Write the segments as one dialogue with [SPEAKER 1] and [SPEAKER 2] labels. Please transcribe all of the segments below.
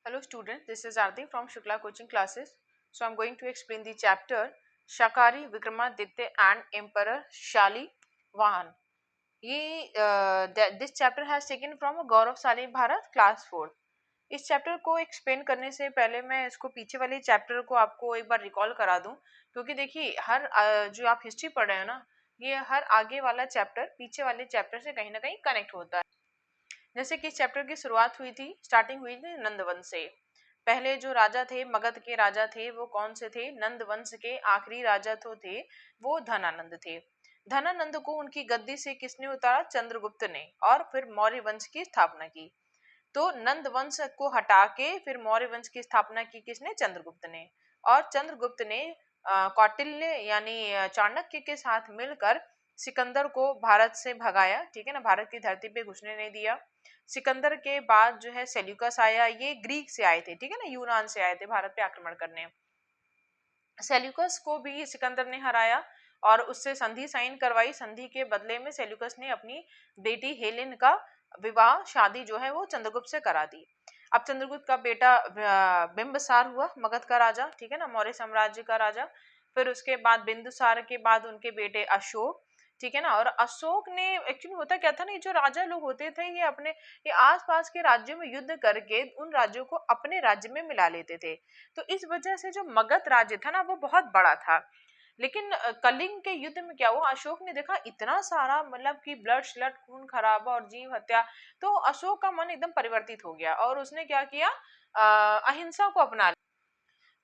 [SPEAKER 1] Hello students, this is Arti from Shukla coaching classes. So I am going to explain the chapter Shakari Vikramaditya and Emperor Shalivahan. This chapter has taken from Gaurav Bharat class 4. इस chapter को explain करने से पहले मैं इसको पीछे वाले chapter को आपको एक बार रिकॉल करा दूं, क्योंकि देखिए हर जो आप हिस्ट्री पढ़ रहे हो ना, ये हर आगे वाला चैप्टर पीछे वाले चैप्टर से कहीं ना कहीं कनेक्ट होता है। जैसे कि इस चैप्टर की शुरुआत हुई थी, स्टार्टिंग हुई थी नंदवंश से। पहले जो राजा थे, मगध के राजा थे, वो कौन से थे? नंद वंश के आखिरी राजा तो थे वो धनानंद थे। धनानंद को उनकी गद्दी से किसने उतारा? चंद्रगुप्त ने, और फिर मौर्य वंश की स्थापना की। तो नंद वंश को हटा के फिर मौर्य वंश की स्थापना की किसने? चंद्रगुप्त ने। और चंद्रगुप्त ने कौटिल्य यानी चाणक्य के साथ मिलकर सिकंदर को भारत से भगाया, ठीक है ना, भारत की धरती पे घुसने नहीं दिया। सिकंदर के बाद जो है सेल्यूकस आया, ये ग्रीक से आए थे, ठीक है ना, यूनान से आए थे भारत पे आक्रमण करने। सेल्यूकस को भी सिकंदर ने हराया और उससे संधि साइन करवाई। संधि के बदले में सेल्यूकस ने अपनी बेटी हेलेन का विवाह, शादी जो है वो चंद्रगुप्त से करा दी। अब चंद्रगुप्त का बेटा बिंबिसार हुआ, मगध का राजा, ठीक है ना, मौर्य साम्राज्य का राजा। फिर उसके बाद बिंदुसार के बाद उनके बेटे अशोक, ठीक है ना। और अशोक ने, एक्चुअली होता क्या था ना, ये जो राजा लोग होते थे ये आसपास के राज्यों में युद्ध करके उन राज्यों को अपने राज्य में मिला लेते थे। तो इस वजह से जो मगध राज्य था ना वो बहुत बड़ा था। लेकिन कलिंग के युद्ध में क्या हुआ, अशोक ने देखा इतना सारा, मतलब कि ब्लड श्लड, खून खराबा और जीव हत्या, तो अशोक का मन एकदम परिवर्तित हो गया और उसने क्या किया, अहिंसा को अपना लिया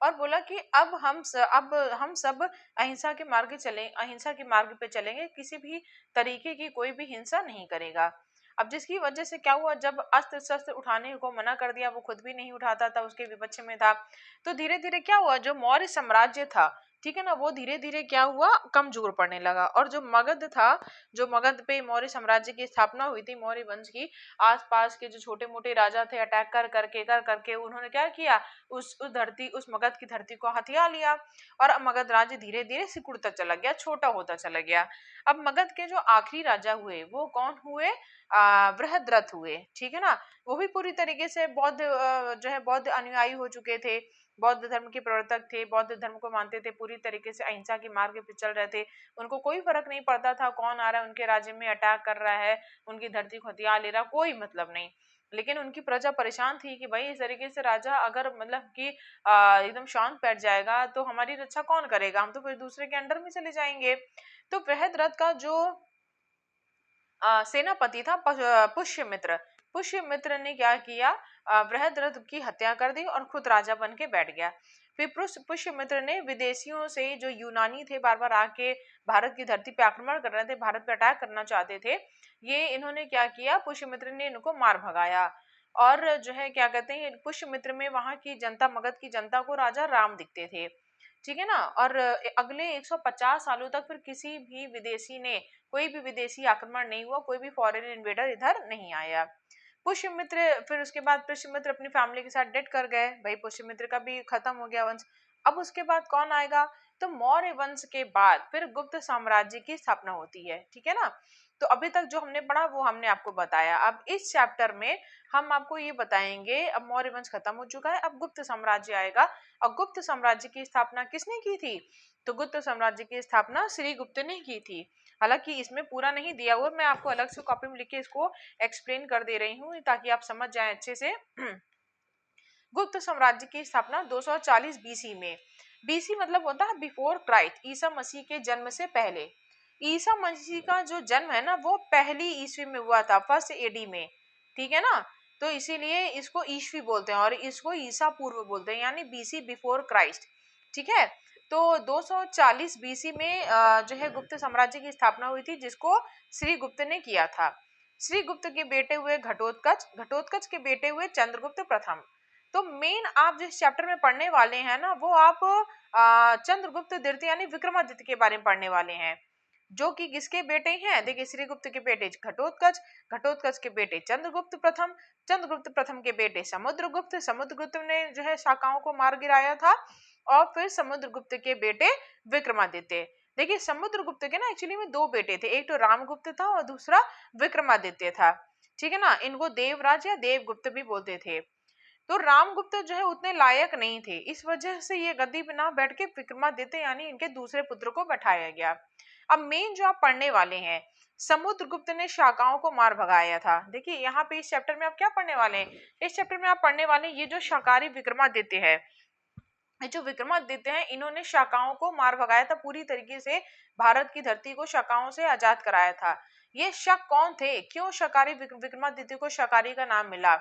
[SPEAKER 1] और बोला कि अब हम सब अहिंसा के मार्ग पे चलेंगे, किसी भी तरीके की कोई भी हिंसा नहीं करेगा। अब जिसकी वजह से क्या हुआ, जब अस्त्र शस्त्र उठाने को मना कर दिया, वो खुद भी नहीं उठाता था, उसके विपक्ष में था, तो धीरे धीरे क्या हुआ, जो मौर्य साम्राज्य था, ठीक है ना, वो धीरे धीरे क्या हुआ, कमजोर पड़ने लगा। और जो मगध था, जो मगध पे मौर्य साम्राज्य की स्थापना हुई थी, मौर्य वंश की, आसपास के जो छोटे मोटे राजा थे, अटैक कर करके उन्होंने क्या किया, उस मगध की धरती को हथिया लिया और अब मगध राज्य धीरे धीरे सिकुड़ता चला गया, छोटा होता चला गया। अब मगध के जो आखिरी राजा हुए वो कौन हुए? बृहद्रथ हुए, ठीक है ना। वो भी पूरी तरीके से बौद्ध जो है बौद्ध अनुयायी हो चुके थे, बौद्ध धर्म के प्रवर्तक थे, बौद्ध धर्म को मानते थे, पूरी तरीके से अहिंसा के मार्ग पे चल रहे थे। उनको कोई फर्क नहीं पड़ता था कौन आ रहा है उनके राज्य में, अटैक कर रहा है, उनकी धरती को हथिया ले रहा, कोई मतलब नहीं। लेकिन उनकी प्रजा परेशान थी कि भाई इस तरीके से राजा अगर मतलब कि एकदम शांत बैठ जाएगा तो हमारी रक्षा कौन करेगा, हम तो फिर दूसरे के अंडर में चले जाएंगे। तो बृहद्रथ का जो सेनापति था पुष्यमित्र ने क्या किया, बृहद्रथ की हत्या कर दी और खुद राजा बन के बैठ गया। फिर पुष्यमित्र ने विदेशियों से, जो यूनानी थे, बार बार आके भारत की धरती पे आक्रमण कर रहे थे, भारत पे अटैक करना चाहते थे, ये इन्होंने क्या किया, पुष्यमित्र ने इनको मार भगाया। और जो है क्या कहते हैं, पुष्यमित्र में वहां की जनता, मगध की जनता को राजा राम दिखते थे, ठीक है ना। और अगले 150 सालों तक फिर किसी भी विदेशी ने, कोई भी विदेशी आक्रमण नहीं हुआ, कोई भी फॉरेन इन्वेडर इधर नहीं आया। पुष्यमित्र, फिर उसके बाद पुष्यमित्र अपनी फैमिली के साथ डेट कर गए, भाई पुष्यमित्र का भी खत्म हो गया वंश। अब उसके बाद कौन आएगा, तो मौर्य वंश के बाद फिर गुप्त साम्राज्य की स्थापना होती है, ठीक है ना। तो अभी तक जो हमने पढ़ा वो हमने आपको बताया। अब इस चैप्टर में हम आपको ये बताएंगे, अब मौर्य वंश खत्म हो चुका है, अब गुप्त साम्राज्य आएगा। और गुप्त साम्राज्य की स्थापना किसने की थी? तो गुप्त साम्राज्य की स्थापना श्रीगुप्त ने की थी। हालांकि इसमें पूरा नहीं दिया हुआ, मैं आपको अलग से कॉपी में लिख के इसको एक्सप्लेन कर दे रही हूँ ताकि आप समझ जाएं अच्छे से। गुप्त साम्राज्य की स्थापना 240 बीसी में। बीसी मतलब होता है बिफोर क्राइस्ट, ईसा मसीह के जन्म से पहले। ईसा मसीह का जो जन्म है ना वो पहली ईस्वी में हुआ था, फर्स्ट एडी में, ठीक है ना। तो इसीलिए इसको ईस्वी बोलते हैं और इसको ईसा पूर्व बोलते हैं, यानी बीसी बिफोर क्राइस्ट, ठीक है। तो 240 बीसी में जो है गुप्त साम्राज्य की स्थापना हुई थी, जिसको श्रीगुप्त ने किया था। श्रीगुप्त के बेटे हुए घटोत्कच, घटोत्कच के बेटे हुए चंद्रगुप्त प्रथम। तो मेन आप जिस चैप्टर में पढ़ने वाले हैं ना वो आप चंद्रगुप्त द्वितीय यानी विक्रमादित्य के बारे में पढ़ने वाले हैं, जो कि किसके बेटे हैं? देखिए, श्रीगुप्त के बेटे घटोत्कच, घटोत्कच के बेटे चंद्रगुप्त प्रथम, चंद्रगुप्त प्रथम के बेटे समुद्रगुप्त, समुद्रगुप्त ने जो है शाखाओं को मार गिराया था, और फिर समुद्रगुप्त के बेटे विक्रमादित्य। देखिए समुद्रगुप्त के ना एक्चुअली में दो बेटे थे, एक तो रामगुप्त था और दूसरा विक्रमादित्य था, ठीक है ना। इनको देवराज या देवगुप्त भी बोलते थे। तो रामगुप्त जो है उतने लायक नहीं थे, इस वजह से ये गद्दी पे ना बैठ के विक्रमादित्य यानी इनके दूसरे पुत्र को बैठाया गया। अब मेन जो आप पढ़ने वाले हैं, समुद्रगुप्त ने शाकाओं को मार भगाया था। देखिए यहाँ पे इस चैप्टर में आप क्या पढ़ने वाले हैं, इस चैप्टर में आप पढ़ने वाले हैं ये जो शाकाहारी विक्रमादित्य है, ये जो विक्रमादित्य हैं इन्होंने शाकाओं को मार भगाया था, पूरी तरीके से भारत की धरती को शाकाओं से आजाद कराया था। ये शक कौन थे, क्यों शाकाहारी विक्रमादित्य को शाकाहारी का नाम मिला,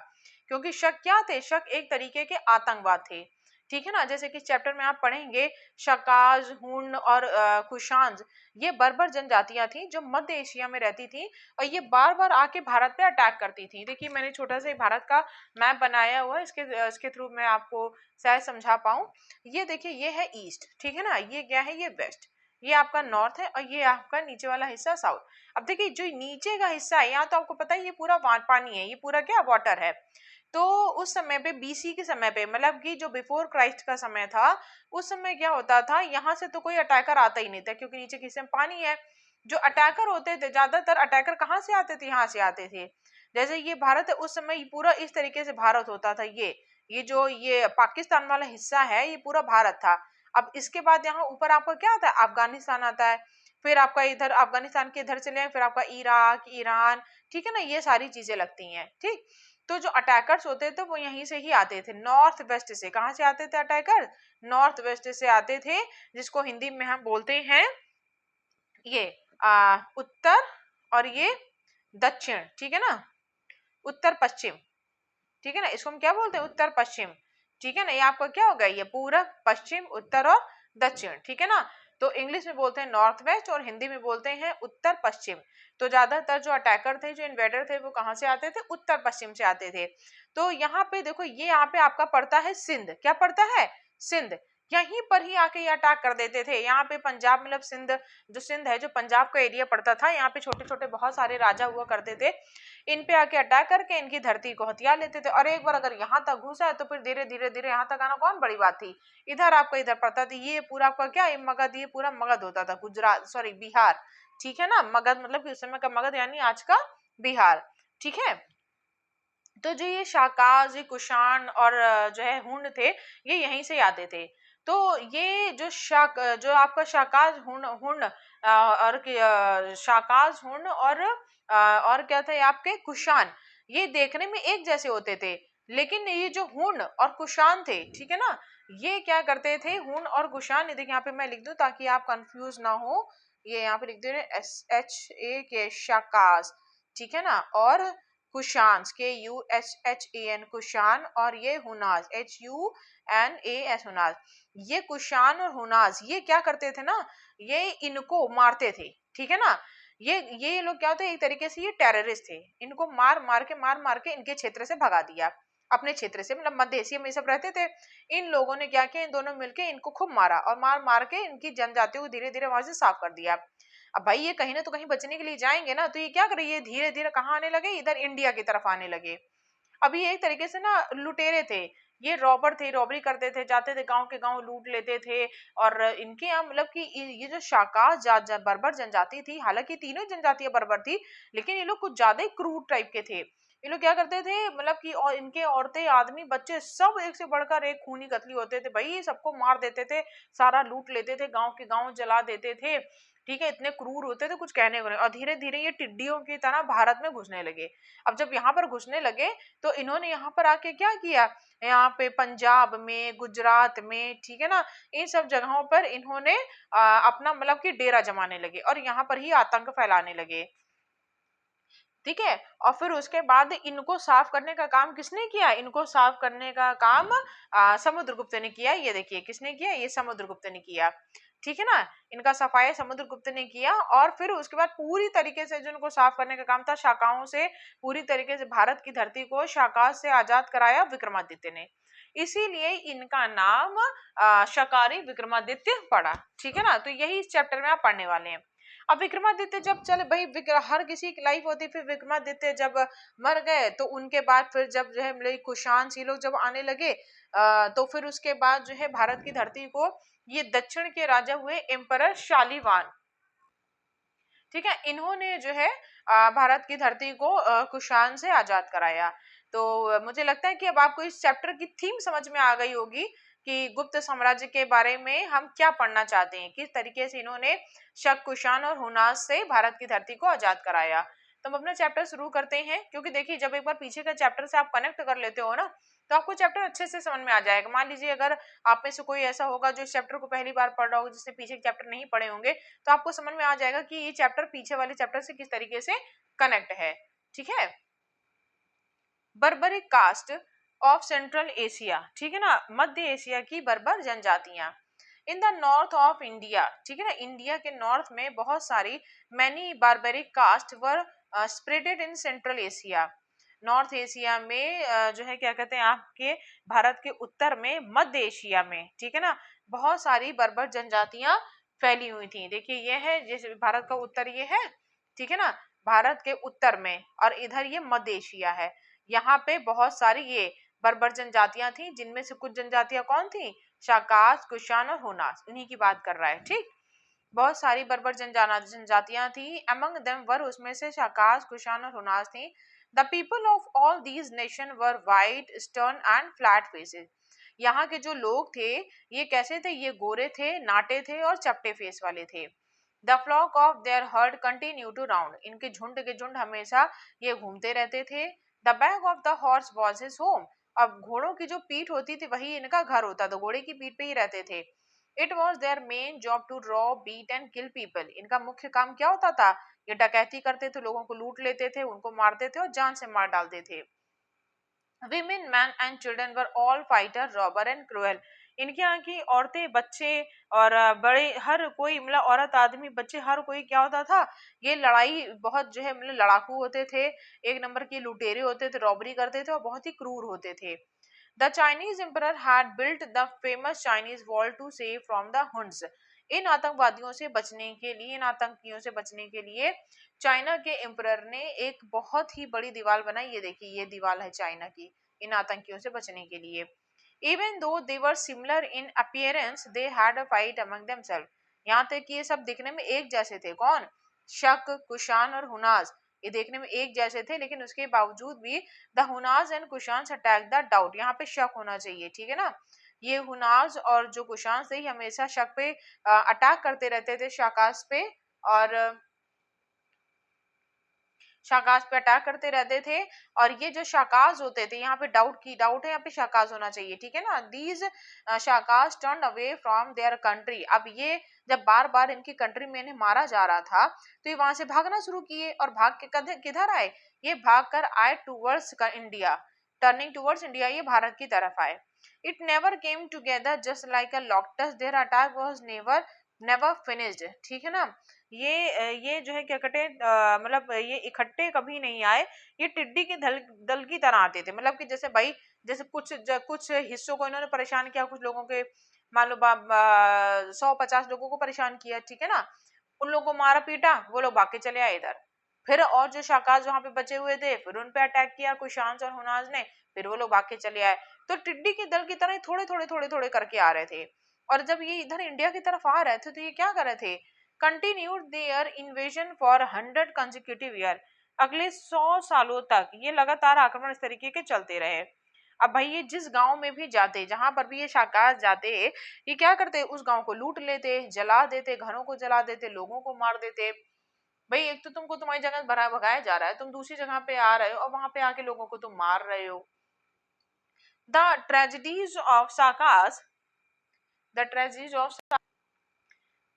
[SPEAKER 1] क्योंकि शक क्या थे, शक एक तरीके के आतंकवाद थे। ठीक है ना, जैसे कि चैप्टर में आप पढ़ेंगे शकाज, हुन और कुशांज, ये बर्बर जनजातियां थी जो मध्य एशिया में रहती थी और ये बार बार आके भारत पे अटैक करती थी। देखिए मैंने छोटा सा भारत का मैप बनाया हुआ है, इसके थ्रू मैं आपको शायद समझा पाऊं। ये देखिए ये है ईस्ट, ठीक है ना, ये क्या है, ये वेस्ट, ये आपका नॉर्थ है और ये आपका नीचे वाला हिस्सा साउथ। अब देखिए जो नीचे का हिस्सा है यहाँ तो आपको पता है ये पूरा पानी है, ये पूरा क्या वाटर है। तो उस समय पे बीसी के समय पे, मतलब कि जो बिफोर क्राइस्ट का समय था, उस समय क्या होता था, यहाँ से तो कोई अटैकर आता ही नहीं था क्योंकि नीचे के हिस्से में पानी है। जो अटैकर होते थे, ज्यादातर अटैकर कहाँ से आते थे, यहाँ से आते थे। जैसे ये भारत है, उस समय पूरा इस तरीके से भारत होता था, ये जो ये पाकिस्तान वाला हिस्सा है ये पूरा भारत था। अब इसके बाद यहाँ ऊपर आपका क्या आता है, अफगानिस्तान आता है, फिर आपका इधर अफगानिस्तान के इधर चले फिर आपका इराक, ईरान, ठीक है ना, ये सारी चीजें लगती हैं। ठीक, तो जो अटैकर्स होते थे वो यहीं से ही आते थे, नॉर्थ वेस्ट से। कहाँ से आते थे अटैकर, नॉर्थ वेस्ट से आते थे, जिसको हिंदी में हम बोलते हैं ये उत्तर और ये दक्षिण, ठीक है ना, उत्तर पश्चिम, ठीक है ना, इसको हम क्या बोलते हैं, उत्तर पश्चिम। ठीक है ना, ये आपका क्या होगा, ये पूरब, पश्चिम, उत्तर और दक्षिण, ठीक है ना। तो इंग्लिश में बोलते हैं नॉर्थ वेस्ट और हिंदी में बोलते हैं उत्तर पश्चिम। तो ज्यादातर जो अटैकर थे, जो इन्वेडर थे, वो कहाँ से आते थे, उत्तर पश्चिम से आते थे। तो यहाँ पे देखो, ये यहाँ पे आपका पड़ता है सिंध, क्या पड़ता है, सिंध। यहीं पर ही आके ये अटैक कर देते थे। यहाँ पे पंजाब मतलब सिंध, जो सिंध है, जो पंजाब का एरिया पड़ता था, यहाँ पे छोटे छोटे बहुत सारे राजा हुआ करते थे। इन पे आके अटैक करके इनकी धरती को हथिया लेते थे। और एक बार अगर यहाँ तक घुसा है तो फिर धीरे धीरे धीरे यहाँ तक आना कौन बड़ी बात थी। इधर आपका इधर पड़ता था, ये पूरा आपका क्या, ये मगध, ये पूरा मगध होता था, गुजरात, सॉरी बिहार, ठीक है ना। मगध मतलब कि उस समय का मगध यानी आज का बिहार, ठीक है। तो जो ये शाकाज, ये कुषाण और जो है हुंड थे, ये यहीं से आते थे। तो ये जो जो आपका शाकाज, हुंड हुंड और शाकाज, हुंड और क्या था, ये आपके कुषाण, ये देखने में एक जैसे होते थे। लेकिन ये जो हुंड और कुषाण थे, ठीक है ना, ये क्या करते थे, हुंड और कुषाण, ये देखिए यहाँ पे मैं लिख दूं ताकि आप कंफ्यूज ना हो, ये यहाँ पे लिख दे रहे SHA के शाकाज, ठीक है ना, और कुशान, KUSHAN, कुशान, और ये हुनाज, HUNAS, हुनाज। ये कुशान और हुनाज ये क्या करते थे ना, ये इनको मारते थे, ठीक है ना। ये लोग क्या होते, एक तरीके से ये टेररिस्ट थे, इनको मार मार के इनके क्षेत्र से भगा दिया, अपने क्षेत्र से, मतलब मध्य एशिया में सब रहते थे। इन लोगों ने क्या किया, इन दोनों मिलके इनको खूब मारा और मार मार के इनकी जनजातियों को धीरे धीरे वहां से साफ कर दिया। अब भाई ये कहीं ना तो कहीं बचने के लिए जाएंगे ना, तो ये क्या करे, ये धीरे धीरे कहाँ आने लगे, इधर इंडिया की तरफ आने लगे। अभी एक तरीके से ना लुटेरे थे, ये रॉबर थे, रॉबरी करते थे, जाते थे गांव के गांव लूट लेते थे। और इनके यहाँ मतलब कि ये जो शाका बर्बर जनजाति थी, हालांकि तीनों जनजातियां बर्बर थी, लेकिन ये लोग कुछ ज्यादा ही क्रूर टाइप के थे। ये लोग क्या करते थे, मतलब कि और इनके औरतें, आदमी, बच्चे सब एक से बढ़कर एक खूनी कतली होते थे भाई, सबको मार देते थे, सारा लूट लेते थे, गांव के गांव जला देते थे। ठीक है, इतने क्रूर होते थे कुछ कहने को नहीं। और धीरे धीरे ये टिड्डियों की तरह भारत में घुसने लगे। अब जब यहाँ पर घुसने लगे तो इन्होंने यहाँ पर आके क्या किया, यहाँ पे पंजाब में, गुजरात में, ठीक है ना, इन सब जगहों पर इन्होंने अपना मतलब कि डेरा जमाने लगे और यहाँ पर ही आतंक फैलाने लगे। ठीक है, और फिर उसके बाद इनको साफ करने का काम किसने किया, इनको साफ करने का काम समुद्रगुप्त ने किया। ये देखिए किसने किया, ये समुद्रगुप्त ने किया, ठीक है ना। इनका सफाई समुद्रगुप्त ने किया और फिर उसके बाद पूरी तरीके से जो इनको साफ करने का काम था, शाकाओं से पूरी तरीके से भारत की धरती को शाका से आजाद कराया विक्रमादित्य ने। इसीलिए इनका नाम शाकाहारी विक्रमादित्य पड़ा, ठीक है ना। तो यही इस चैप्टर में आप पढ़ने वाले हैं। अब विक्रमादित्य जब चले भाई, हर किसी की लाइफ होती, फिर विक्रमादित्य जब मर गए तो उनके बाद फिर जब जो है मतलब कुषाण ये लोग जब आने लगे, तो फिर उसके बाद जो है भारत की धरती को ये दक्षिण के राजा हुए एम्परर शालीवान, ठीक है, इन्होंने जो है भारत की धरती को कुषाण से आजाद कराया। तो मुझे लगता है कि अब आपको इस चैप्टर की थीम समझ में आ गई होगी कि गुप्त साम्राज्य के बारे में हम क्या पढ़ना चाहते हैं, किस तरीके से इन्होंने शक, कुषाण और हुनास से भारत की धरती को आजाद कराया। तो हम अपना चैप्टर शुरू करते हैं, क्योंकि देखिए जब एक बार पीछे का चैप्टर से आप कनेक्ट कर लेते हो ना, तो आपको चैप्टर अच्छे से समझ में आ जाएगा। मान लीजिए अगर आप में से कोई ऐसा होगा जो इस चैप्टर को पहली बार पढ़ रहा होगा, जिससे पीछे के चैप्टर नहीं पढ़े होंगे, तो आपको समझ में आ जाएगा कि ये चैप्टर पीछे वाले चैप्टर से किस तरीके से कनेक्ट है। ठीक है, barbaric caste of central Asia, ठीक है ना, मध्य एशिया की बर्बर जनजातियां। In the north of India, ठीक है ना, इंडिया के नॉर्थ में बहुत सारी many barbaric caste were spreaded in central Asia. North Asia में जो है क्या कहते हैं आपके भारत के उत्तर में, मध्य एशिया में, ठीक है ना, बहुत सारी बर्बर जनजातियां फैली हुई थी। देखिए ये है जैसे भारत का उत्तर ये है, ठीक है ना, भारत के उत्तर में, और इधर ये मध्य एशिया है। यहाँ पे बहुत सारी ये बर्बर जनजातियां थी, जिनमें से कुछ जनजातियां कौन थी, शाकास, कुषाण और हुनास, इन्हीं की बात कर रहा है। ठीक, बहुत सारी बर्बर जनजातियां थी। अमंग देम वर, उसमें से शाकास, कुषाण और हुनास थी। The people of all these nation were white, stern and flat faces. यहाँ के जो लोग थे ये कैसे थे, ये गोरे थे, नाटे थे और चपटे फेस वाले थे। The flock of their herd continue to round, इनके झुंड के झुंड हमेशा ये घूमते रहते थे। The back of the horse was his home, अब घोड़ों की जो पीठ होती थी वही इनका घर होता था, घोड़े की पीठ पे ही रहते थे। It was their main job to raw, beat and kill people, इनका मुख्य काम क्या होता था, ये डकैती करते थे, लोगों को लूट लेते थे, उनको मारते थे और जान से मार डालते थे। Women, man and children were all fighter, robber and cruel, इनके यहाँ की औरतें, बच्चे और बड़े, हर कोई मतलब औरत, आदमी, बच्चे, हर कोई क्या होता था, ये लड़ाई बहुत जो है मतलब लड़ाकू होते थे, एक नंबर के लुटेरे होते थे, रॉबरी करते थे और बहुत ही क्रूर होते थे। The Chinese emperor had built the famous Chinese wall to save from the Huns, इन आतंकवादियों से बचने के लिए, इन आतंकियों से बचने के लिए चाइना के एम्परर ने एक बहुत ही बड़ी दीवार बनाई। ये देखिए ये दीवार है चाइना की, इन आतंकियों से बचने के लिए। Even though they were similar in appearance they had a fight among themselves, यहाँ तक कि ये सब दिखने में एक जैसे थे। कौन, शक, कुषाण और हुनास, ये देखने में एक जैसे थे, लेकिन उसके बावजूद भी the Huns and Kushan attack the doubt, यहाँ पे शक होना चाहिए, ठीक है ना, ये हुनास और जो कुषाण थे हमेशा शक पे अटैक करते रहते थे, शाकाश पे, और शाकाश पे अटैक करते रहते थे। और ये जो शाकाश होते थे, यहाँ पे डाउट है, यहाँ पे शाकाश होना चाहिए, ठीक है ना, these Shakas turn away from their country, अब ये जब बार बार इनकी कंट्री में इन्हें मारा जा रहा था तो ये वहां से भागना शुरू किए, और भाग के किधर आए, ये भाग कर आए towards India, turning towards India, ये भारत की तरफ आए। It never came together just like a locusts, their attack was never never finished, ठीक है ना, ये जो है क्या कहते हैं मतलब ये इकट्ठे कभी नहीं आए, ये टिड्डी के दल दल की तरह आते थे, मतलब कि जैसे भाई, जैसे कुछ हिस्सों को इन्होंने परेशान किया, कुछ लोगों के मान लो 100-50 लोगों को परेशान किया, ठीक है ना, उन लोगों को मारा पीटा, वो लोग भाग के चले आए इधर। फिर और जो शाकाज वहां पे बचे हुए थे, फिर उन पे अटैक किया कुशांस और हुनाज ने, फिर वो लोग भाग के चले आए। तो टिड्डी के दल की तरह थोड़े थोड़े करके आ रहे थे। और जब ये इधर इंडिया की तरफ आ रहे थे तो ये क्या कर रहे थे, continued their invasion for 100 consecutive year, अगले 100 सालों तक ये लगातार आक्रमण इस तरीके के चलते रहे। अब भाई ये जिस गांव में भी जाते, जहां पर भी ये शाकाज जाते, ये क्या करते, उस गांव को लूट लेते, जला देते, घरों को जला देते, लोगों को मार देते। भाई एक तो तुमको तुम्हारी जगह भरा भगाया जा रहा है, तुम दूसरी जगह पे आ रहे हो और वहां पे आके लोगों को तुम मार रहे हो। The tragedies of Sakas, the tragedies of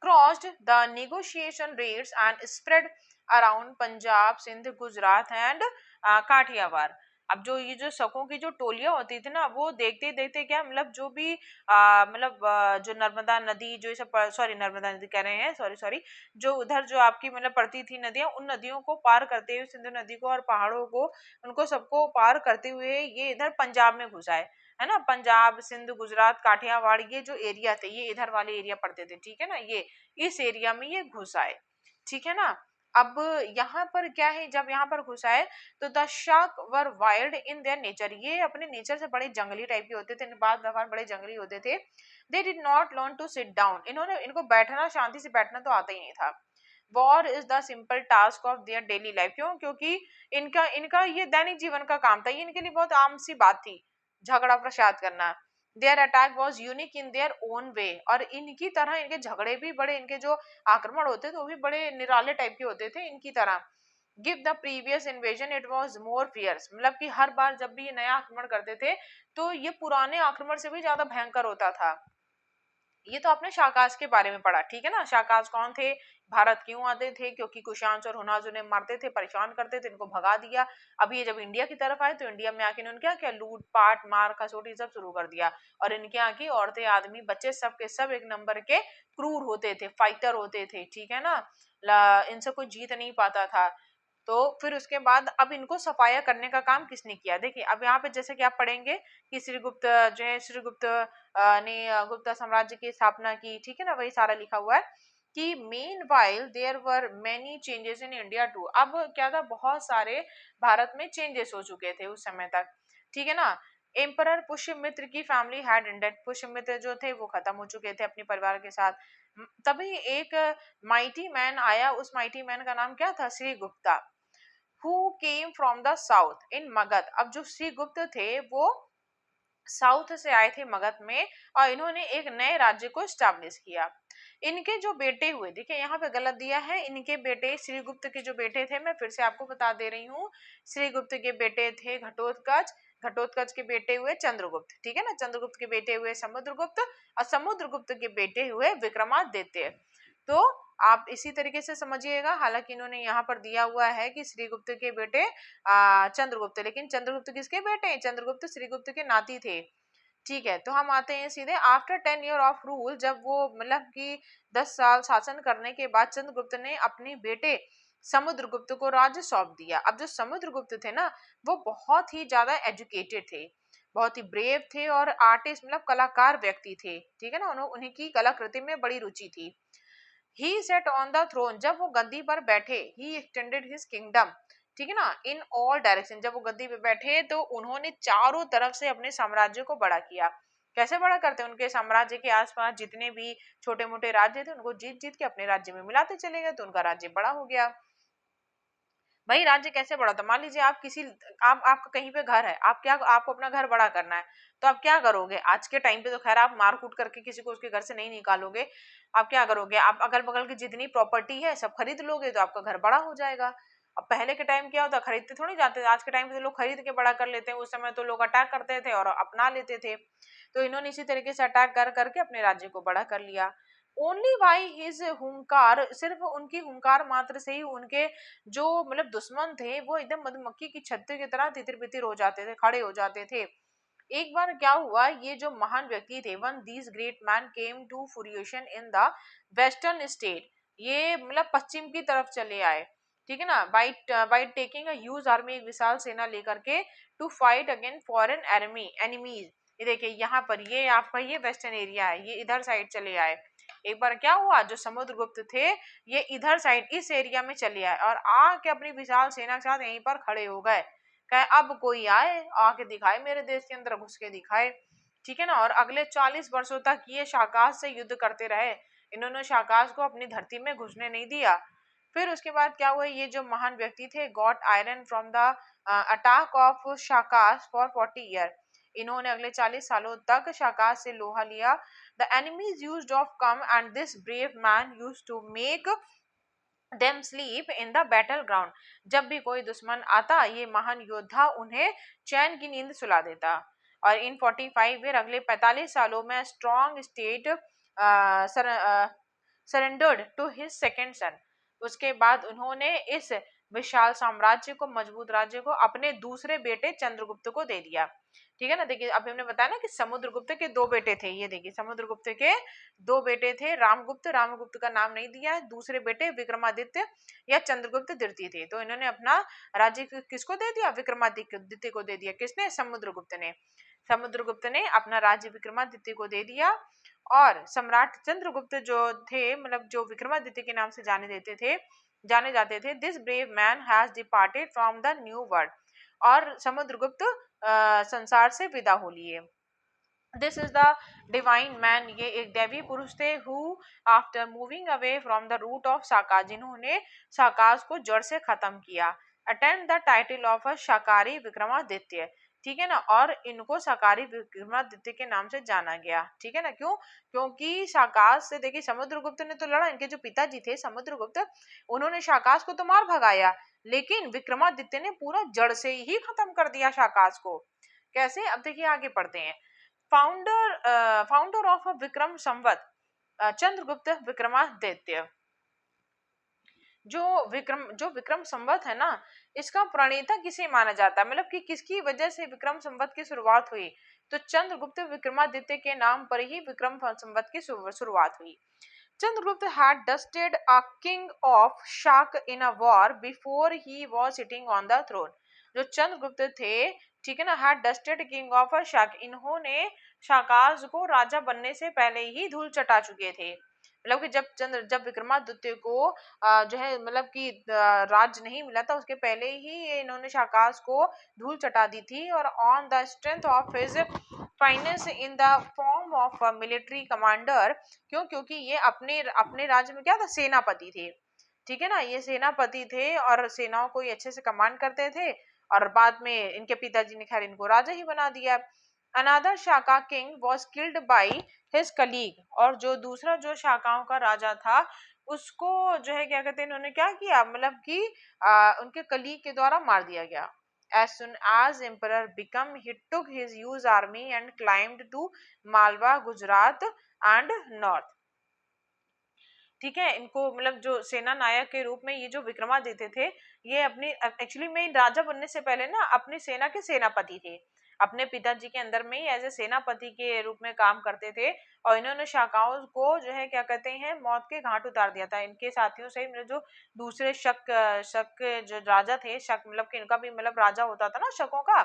[SPEAKER 1] crossed the negotiation rates and spread around Punjab, Sindh, Gujarat and Kathiawar. अब जो ये जो शकों की जो टोलियां होती थी ना, वो देखते देखते क्या मतलब जो भी मतलब जो नर्मदा नदी, जो ये सब, सॉरी नर्मदा नदी कह रहे हैं, सॉरी सॉरी, जो उधर जो आपकी मतलब पड़ती थी नदियां, उन नदियों को पार करते हुए, सिंधु नदी को और पहाड़ों को, उनको सबको पार करते हुए ये इधर पंजाब में घुसा है ना, पंजाब, सिंध, गुजरात, काठियावाड़, ये जो एरिया थे, ये इधर वाले एरिया पड़ते थे, ठीक है ना, ये इस एरिया में ये घुस आए, ठीक है ना। अब यहाँ पर क्या है, जब यहाँ पर घुस आए तो the shark were wild in their nature, ये अपने नेचर से बड़े जंगली टाइप के होते थे, बात व्यवहार बड़े जंगली होते थे। They did not learn to sit down, इन्होंने, इनको बैठना, शांति से बैठना तो आता ही नहीं था। War is the simple task of their daily life. क्यों? क्योंकि इनका इनका ये दैनिक जीवन का काम था, ये इनके लिए बहुत आम सी बात थी झगड़ा प्रसाद करना। There attack was unique in their own way, और इनकी तरह इनके झगड़े भी बड़े, इनके जो आक्रमण होते थे वो भी बड़े निराले टाइप के होते थे इनकी तरह। Give the previous invasion it was more fierce, मतलब कि हर बार जब भी ये नया आक्रमण करते थे तो ये पुराने आक्रमण से भी ज्यादा भयंकर होता था। ये तो आपने शाकाज के बारे में पढ़ा, ठीक है ना। शाकाज कौन थे, भारत क्यों आते थे, क्योंकि कुशांच और हुनाज उन्हें मारते थे, परेशान करते थे, इनको भगा दिया। अब ये जब इंडिया की तरफ आए तो इंडिया में आके इन्होंने क्या किया, लूट पाट मार खसोटी सब शुरू कर दिया। और इनके यहाँ की औरतें आदमी बच्चे सब के सब एक नंबर के क्रूर होते थे, फाइटर होते थे, ठीक है ना। इनसे कोई जीत नहीं पाता था। तो फिर उसके बाद अब इनको सफाया करने का काम किसने किया, देखिए अब यहाँ पे जैसे कि आप पढ़ेंगे कि श्रीगुप्त जो है, श्रीगुप्त ने गुप्ता साम्राज्य की स्थापना की, ठीक है ना, वही सारा लिखा हुआ है कि meanwhile there were many changes in India too. अब क्या था, बहुत सारे भारत में चेंजेस हो चुके थे उस समय तक, ठीक है ना। एम्परर पुष्यमित्र की फैमिली हैड एंडेड, पुष्यमित्र जो थे वो खत्म हो चुके थे अपने परिवार के साथ। तभी एक माइटी मैन आया, उस माइटी मैन का नाम क्या था, Shri Gupta, who came from the south इन मगध। अब जो श्री गुप्त थे वो साउथ से आए थे मगध में, और इन्होंने एक नए राज्य को स्टैब्लिश किया। इनके जो बेटे हुए, देखिए यहाँ पे गलत दिया है, इनके बेटे श्रीगुप्त के जो बेटे थे, मैं फिर से आपको बता दे रही हूँ, श्रीगुप्त के बेटे थे घटोत्कच, घटोत्कच के बेटे हुए चंद्रगुप्त, ठीक है ना, चंद्रगुप्त के बेटे हुए समुद्रगुप्त, और समुद्रगुप्त के बेटे हुए विक्रमादित्य। तो आप इसी तरीके से समझिएगा, हालांकि इन्होंने यहाँ पर दिया हुआ है कि श्रीगुप्त के बेटे चंद्रगुप्त, लेकिन चंद्रगुप्त किसके बेटे हैं, चंद्रगुप्त श्रीगुप्त के नाती थे, ठीक है। तो हम आते हैं सीधे आफ्टर 10 ईयर ऑफ रूल, जब वो मतलब कि 10 साल शासन करने के बाद चंद्रगुप्त ने अपने बेटे समुद्रगुप्त को राज्य सौंप दिया। अब जो समुद्रगुप्त थे ना, वो बहुत ही ज्यादा एजुकेटेड थे, बहुत ही ब्रेव थे, और आर्टिस्ट मतलब कलाकार व्यक्ति थे, ठीक है ना, उन्हीं की कलाकृति में बड़ी रुचि थी। ही सेट ऑन द थ्रोन, जब वो गद्दी पर बैठे, ही एक्सटेंडेड हिज किंगडम, ठीक है ना, इन ऑल डायरेक्शन, जब वो गद्दी पे बैठे तो उन्होंने चारों तरफ से अपने साम्राज्य को बड़ा किया। कैसे बड़ा करते, उनके साम्राज्य के आसपास जितने भी छोटे मोटे राज्य थे उनको जीत जीत के अपने राज्य में मिलाते चले गए, तो उनका राज्य बड़ा हो गया। भाई राज्य कैसे बढ़ा था, मान लीजिए आप किसी, आप आपका कहीं पे घर है, आप क्या, आपको अपना घर बड़ा करना है, तो आप क्या करोगे, आज के टाइम पे तो खैर आप मार कूट करके किसी को उसके घर से नहीं निकालोगे। आप क्या करोगे, आप अगल बगल की जितनी प्रॉपर्टी है सब खरीद लोगे, तो आपका घर बड़ा हो जाएगा। अब पहले के टाइम क्या होता, खरीदते थोड़ी जाते थे, आज के टाइम पे तो लोग खरीद के बड़ा कर लेते हैं, उस समय तो लोग अटैक करते थे और अपना लेते थे। तो इन्होंने इसी तरीके से अटैक कर करके अपने राज्य को बड़ा कर लिया। ओनली वाई हिज हुंकार, सिर्फ उनकी हुंकार मात्र से ही उनके जो मतलब दुश्मन थे वो एकदम मधुमक्खी की छत्ते की तरह तितिर बितिर हो जाते थे, खड़े हो जाते थे। एक बार क्या हुआ, ये जो महान व्यक्ति थे, one these great man came to फ्यूरिएशन इन द वेस्टर्न स्टेट, ये मतलब पश्चिम की तरफ चले आए, ठीक है ना, by by taking a huge army, एक विशाल सेना लेकर के, to fight against foreign enemies. ये देखिए यहाँ पर, ये आपका ये वेस्टर्न एरिया है, ये इधर साइड चले आए। एक बार क्या हुआ, जो समुद्रगुप्त थे ये इधर साइड इस एरिया में चले आए और आके अपनी विशाल सेना के साथ यहीं पर खड़े हो गए। कहे अब कोई आए आके दिखाए, मेरे देश के अंदर घुस के दिखाए, ठीक है ना। और अगले 40 वर्षों तक ये शाकाश से युद्ध करते रहे, इन्होंने शाकाश को अपनी धरती में घुसने नहीं दिया। फिर उसके बाद क्या हुआ, ये जो महान व्यक्ति थे got iron from the attack of Shakas for 40 year, इन्होंने अगले 40 सालों तक शाकाश से लोहा लिया। The enemies used of come and this brave man used to make them sleep in the battleground, जब भी कोई दुश्मन आता ये महान योद्धा उन्हें चैन की नींद सुला देता। और इन 45 ईयर, अगले 45 सालों में strong state surrendered to his second son, उसके बाद उन्होंने इस विशाल साम्राज्य को, मजबूत राज्य को अपने दूसरे बेटे चंद्रगुप्त को दे दिया, ठीक है ना। देखिए अभी हमने बताया ना कि समुद्रगुप्त के दो बेटे थे, ये देखिए समुद्रगुप्त के दो बेटे थे, रामगुप्त, रामगुप्त का नाम नहीं दिया है, दूसरे बेटे विक्रमादित्य या चंद्रगुप्त द्वितीय थे। तो इन्होंने अपना राज्य किसको दे दिया, विक्रमादित्य द्वितीय को दे दिया, किसने, समुद्रगुप्त ने। समुद्रगुप्त ने अपना राज्य विक्रमादित्य को दे दिया। और सम्राट चंद्रगुप्त जो थे, मतलब जो विक्रमादित्य के नाम से जाने जाते थे, this brave man has departed from the new world, और समुद्रगुप्त संसार से विदा हो लिए। This is the divine man, ये एक दैवी पुरुष थे, who after moving away from the root of Sakas, जिन्होंने साकाज को जड़ से खत्म किया, attend the title of a शाकाहारी विक्रमादित्य, ठीक है ना, और इनको शाकाहारी विक्रमादित्य के नाम से जाना गया, ठीक है ना। क्यों? क्योंकि शाकाज से, देखिए समुद्रगुप्त ने तो लड़ा, इनके जो पिताजी थे समुद्रगुप्त, उन्होंने शाकाज को तो मार भगाया, लेकिन विक्रमादित्य ने पूरा जड़ से ही खत्म कर दिया शाकाज को। कैसे? अब देखिए आगे पढ़ते हैं। फाउंडर ऑफ विक्रम संवत, चंद्रगुप्त विक्रमादित्य। जो विक्रम संवत है ना, इसका प्रणेता किसे माना जाता है, मतलब कि किसकी वजह से विक्रम संवत की शुरुआत हुई, तो चंद्रगुप्त विक्रमादित्य के नाम पर ही विक्रम संवत की शुरुआत हुई। Chandragupta had dusted a king of Shak in a war before he was sitting on the throne. जो चंद्रगुप्त थे, ठीक है ना, had dusted king of a Shak, इन्होंने शाकाज को राजा बनने से पहले ही धूल चटा चुके थे। मतलब कि जब विक्रमादित्य को जो है मतलब कि राज नहीं मिला था, उसके पहले ही ये इन्होंने शाकाज को धूल चटा दी थी, और on the strength of his finance in the form of military commander. क्यों? क्योंकि ये अपने अपने राज्य में क्या था, सेनापति थे, ठीक है ना, ये सेनापति थे और सेनाओं को ये अच्छे से कमांड करते थे, और बाद में इनके पिताजी ने खैर इनको राजा ही बना दिया। Another Shaka king was killed by his colleague, और जो दूसरा जो शाखाओं का राजा था, उसको जो है क्या कहते हैं, इन्होंने क्या किया, मतलब कि उनके कलीग के द्वारा मार दिया गया। As soon as emperor became, he took his huge army and climbed to Malwa, Gujarat and north, ठीक है। इनको मतलब जो सेना नायक के रूप में ये जो विक्रमादित्य थे, ये अपनी एक्चुअली में राजा बनने से पहले ना अपनी सेना के सेनापति थे, अपने पिताजी के अंदर में ही एज ए सेनापति के रूप में काम करते थे, और इन्होंने शाखाओं को जो है क्या कहते हैं, मौत के घाट उतार दिया था। इनके साथियों से मतलब जो दूसरे शक शक जो राजा थे, शक मतलब कि इनका भी मतलब राजा होता था ना शकों का,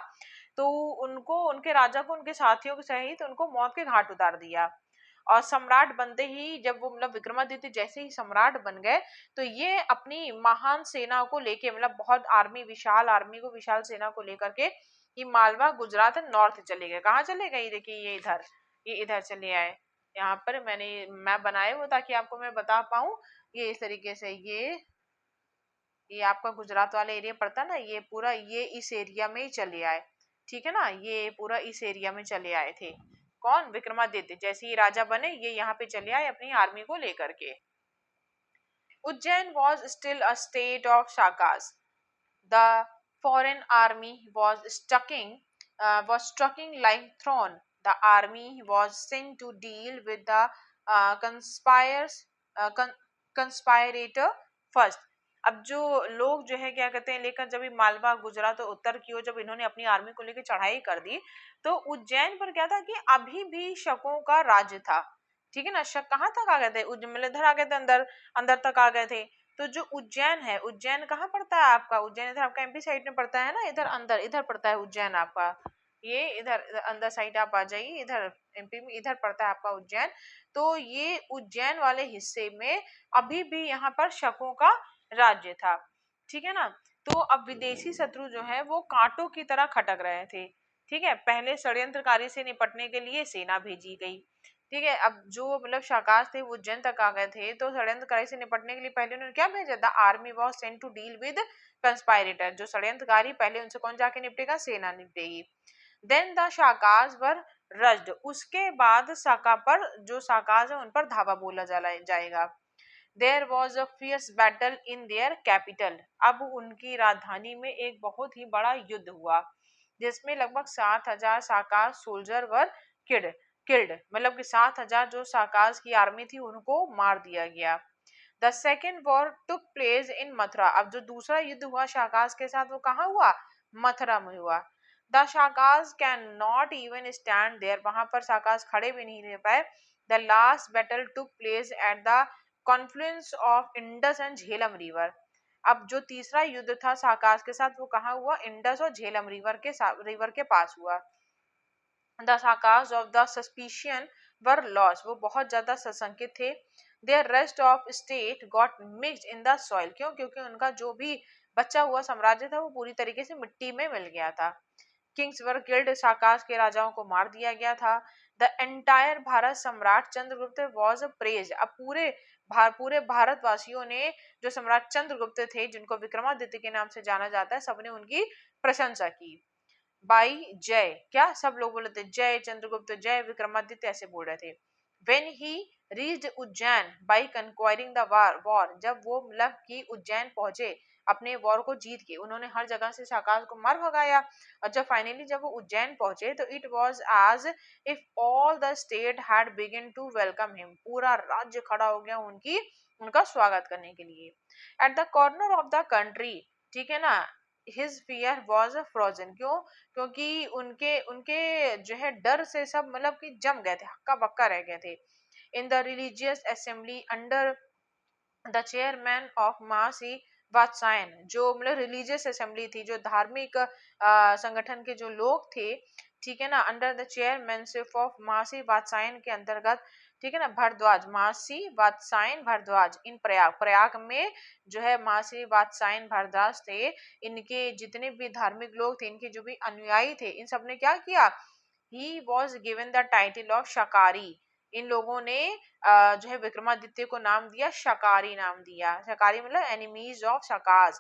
[SPEAKER 1] तो उनको, उनके राजा को उनके साथियों के सहित उनको मौत के घाट उतार दिया। और सम्राट बनते ही, जब वो मतलब विक्रमादित्य जैसे ही सम्राट बन गए, तो ये अपनी महान सेना को लेके, मतलब बहुत आर्मी, विशाल आर्मी को, विशाल सेना को लेकर के ये मालवा, गुजरात नॉर्थ चले गए। कहाँ चले गए? देखिए ये इधर चले आए। यहाँ पर मैंने मैप बनाए हो ताकि आपको मैं बता पाऊं। ये इस तरीके से, ये आपका गुजरात वाला एरिया पड़ता ना, ये पूरा ये इस एरिया में ही चले आए, ठीक है ना, ये पूरा इस एरिया में चले आए थे। कौन? विक्रमादित्य। जैसे ही राजा बने, ये यहाँ पे चले आए अपनी आर्मी को लेकर के। Ujjain was still a state of shakas. The foreign army was struggling like thrown. The army was sent to deal with the conspires conspirator first. अब जो लोग जो है क्या कहते हैं, लेकर जब ये मालवा, गुजरात और उत्तर की ओर जब इन्होंने अपनी आर्मी को लेकर चढ़ाई कर दी, तो उज्जैन पर क्या था कि अभी भी शकों का राज्य था, ठीक है ना। शक कहाँ तक आ गए थे? मतलब इधर आ गए थे, अंदर अंदर तक आ गए थे। तो जो उज्जैन है, उज्जैन कहाँ पड़ता है आपका? उज्जैन इधर आपका एमपी साइड में पड़ता है ना, इधर अंदर इधर पड़ता है उज्जैन आपका। ये इधर अंदर साइड आप आ जाइए, इधर एमपी में इधर पड़ता है आपका उज्जैन। तो ये उज्जैन वाले हिस्से में अभी भी यहाँ पर शकों का राज्य था, ठीक है ना। तो अब विदेशी शत्रु जो है वो कांटों की तरह खटक रहे थे, ठीक है। पहले षड्यंत्रकारी से निपटने के लिए सेना भेजी गई, ठीक है। अब जो मतलब शाकाश थे वो उज्जैन तक आ गए थे, तो षड्यंत्रकारी से निपटने के लिए पहले उन्होंने क्या भेजा था? Army was sent to deal with conspirator. जो षड्यंत्रकारी, पहले उनसे कौन जाके निपटेगा? सेना निपटेगी। देन द शाकाज वर रज्ड, उसके बाद शाका पर, जो शाकाज है उन पर धावा बोला जाएगा। There was a fierce battle in their capital, अब उनकी राजधानी में एक बहुत ही बड़ा युद्ध हुआ, जिसमें लगभग 7,000 Shakas soldier were kid killed, मतलब कि 7,000 जो शाकाज की आर्मी थी उनको मार दिया गया। The second war took place in Mathura, अब जो दूसरा युद्ध हुआ शाकाज के साथ वो कहाँ हुआ? मथुरा में हुआ। The Shakas can not even stand there, वहां पर शाकाज खड़े भी नहीं रह पाए। The last battle took place at the confluence of Indus and Jhelum river, अब जो तीसरा युद्ध था शाकाज के साथ वो कहाँ हुआ? इंडस और झेलम रिवर के पास हुआ। The Shakas of the suspicion were loss, वो बहुत ज्यादा सशंकित थे। Their rest of state got mixed in the soil, क्यों? क्योंकि उनका जो भी बचा हुआ साम्राज्य था वो पूरी तरीके से मिट्टी में मिल गया था। किंग्स वर किल्ड, शाकास के राजाओं को मार दिया गया था। द एंटायर भारत सम्राट चंद्रगुप्त वॉज प्रेज, अब पूरे भारतवासियों ने जो सम्राट चंद्रगुप्त थे जिनको विक्रमादित्य के नाम से जाना जाता है, सबने उनकी प्रशंसा की। बाई जय, क्या सब लोग बोल रहे थे जय चंद्रगुप्त जय विक्रमादित्य, ऐसे बोल रहे थे। When he reached Ujjain by conquering the war, जब वो मतलब कि उज्जैन पहुंचे अपने वॉर को जीत के, उन्होंने हर जगह से शाकाल को मार भगाया। और जब वो उज्जैन पहुंचे तो it was as if all the state had begin to welcome him, पूरा राज्य खड़ा हो गया उनका स्वागत करने के लिए। At the corner of the country, ठीक है ना, हिज फियर वॉज फ्रोजन, क्यों, क्योंकि उनके उनके जो है डर से सब मतलब कि जम गए थे, हक्का बक्का रह गए थे। In the religious assembly under the chairman of मासी वात्सायन, जो मतलब रिलीजियस असेंबली थी, जो धार्मिक संगठन के जो लोग थे, ठीक है ना, अंडर द चेयरमैनशिप ऑफ मासी वात्सायन के अंतर्गत, ठीक है ना, भारद्वाज, मासी वात्सायन भारद्वाज, इन प्रयाग में जो है मासी वात्सायन भारद्वाज थे। इनके जितने भी धार्मिक लोग थे, इनके जो भी अनुयायी थे, इन सब ने क्या किया, he was given the title of Shakari, इन लोगों ने जो है विक्रमादित्य को नाम दिया शकारी, नाम दिया शकारी मतलब एनिमीज ऑफ शाकाज,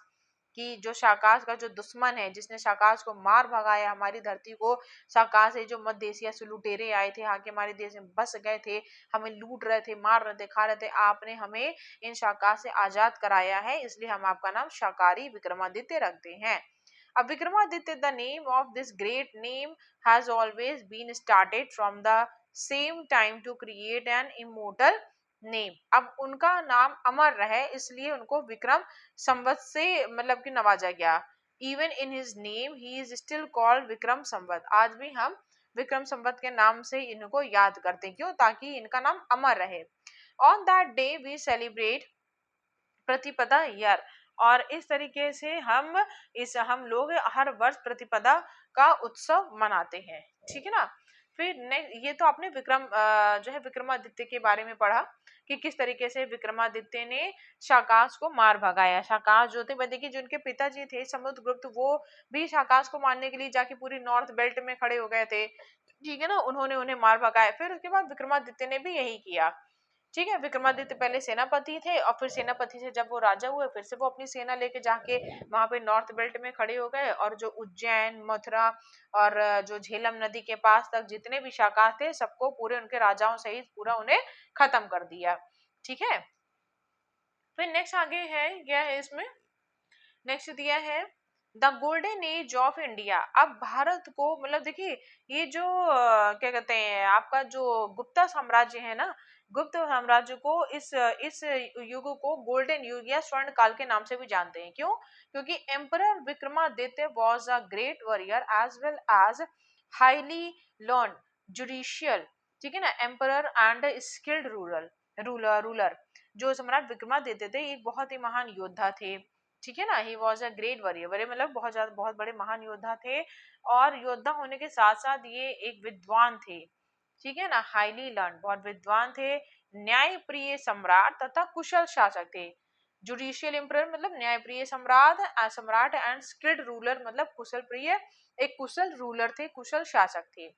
[SPEAKER 1] कि जो शाकाज का जो दुश्मन है, जिसने शाकाज को मार भगाया, हमारी धरती को शाकाज से जो मध्य एशिया से लुटेरे आए थे, आके हमारे देश में बस गए थे, हमें लूट रहे थे, मार रहे थे, खा रहे थे, आपने हमें इन शाकाज से आजाद कराया है, इसलिए हम आपका नाम शाकारी विक्रमादित्य रखते हैं। अब Vikramaditya, the name of this great name has always been started from the same time to create an immortal name, अब उनका नाम अमर रहे इसलिए उनको विक्रम संवत से मतलब कि नवाजा गया। Even in his name he is still called Vikram Samvat, आज भी हम विक्रम संवत के नाम से इनको याद करते हैं, क्यों, ताकि इनका नाम अमर रहे। On that day we celebrate Pratipada year, और इस तरीके से हम लोग हर वर्ष प्रतिपदा का उत्सव मनाते हैं, ठीक है ना। फिर ये तो आपने जो है विक्रमादित्य के बारे में पढ़ा कि किस तरीके से विक्रमादित्य ने शाकाश को मार भगाया। शाकाश जो थे, देखिए जो उनके पिताजी थे समुद्रगुप्त, वो भी शाकाश को मारने के लिए जाके पूरी नॉर्थ बेल्ट में खड़े हो गए थे, ठीक है ना, उन्होंने उन्हें मार भगाया। फिर उसके बाद विक्रमादित्य ने भी यही किया, ठीक है। विक्रमादित्य पहले सेनापति थे और फिर सेनापति से जब वो राजा हुए, फिर से वो अपनी सेना लेके जाके वहां पे नॉर्थ बेल्ट में खड़े हो गए, और जो उज्जैन, मथुरा और जो झेलम नदी के पास तक जितने भी शाखा थे, सबको पूरे उनके राजाओं सहित पूरा उन्हें खत्म कर दिया, ठीक है। फिर नेक्स्ट आगे है, क्या है इसमें, नेक्स्ट दिया है the golden age of India. अब भारत को मतलब देखिए, ये जो क्या कहते हैं आपका जो गुप्ता साम्राज्य है ना, गुप्त साम्राज्य को इस युग को गोल्डन युग या स्वर्ण काल के नाम से भी जानते हैं, क्यों, क्योंकि emperor Vikramaditya was a great warrior as well as highly learn judicial, ठीक है ना, एम्परर एंड स्किल्ड रूलर, जो सम्राट विक्रमादित्य थे एक बहुत ही महान योद्धा थे, ठीक है ना। He was a great warrior, warrior मतलब बहुत बड़े महान योद्धा थे, और योद्धा होने के साथ साथ ये एक विद्वान थे, ठीक है ना, हाईली लर्न, बहुत विद्वान थे, न्याय प्रिय सम्राट तथा कुशल शासक थे। जुडिशियल एम्परर मतलब न्याय प्रिय सम्राट एंड स्किल्ड रूलर मतलब कुशल प्रिय, एक कुशल रूलर थे, कुशल शासक थे।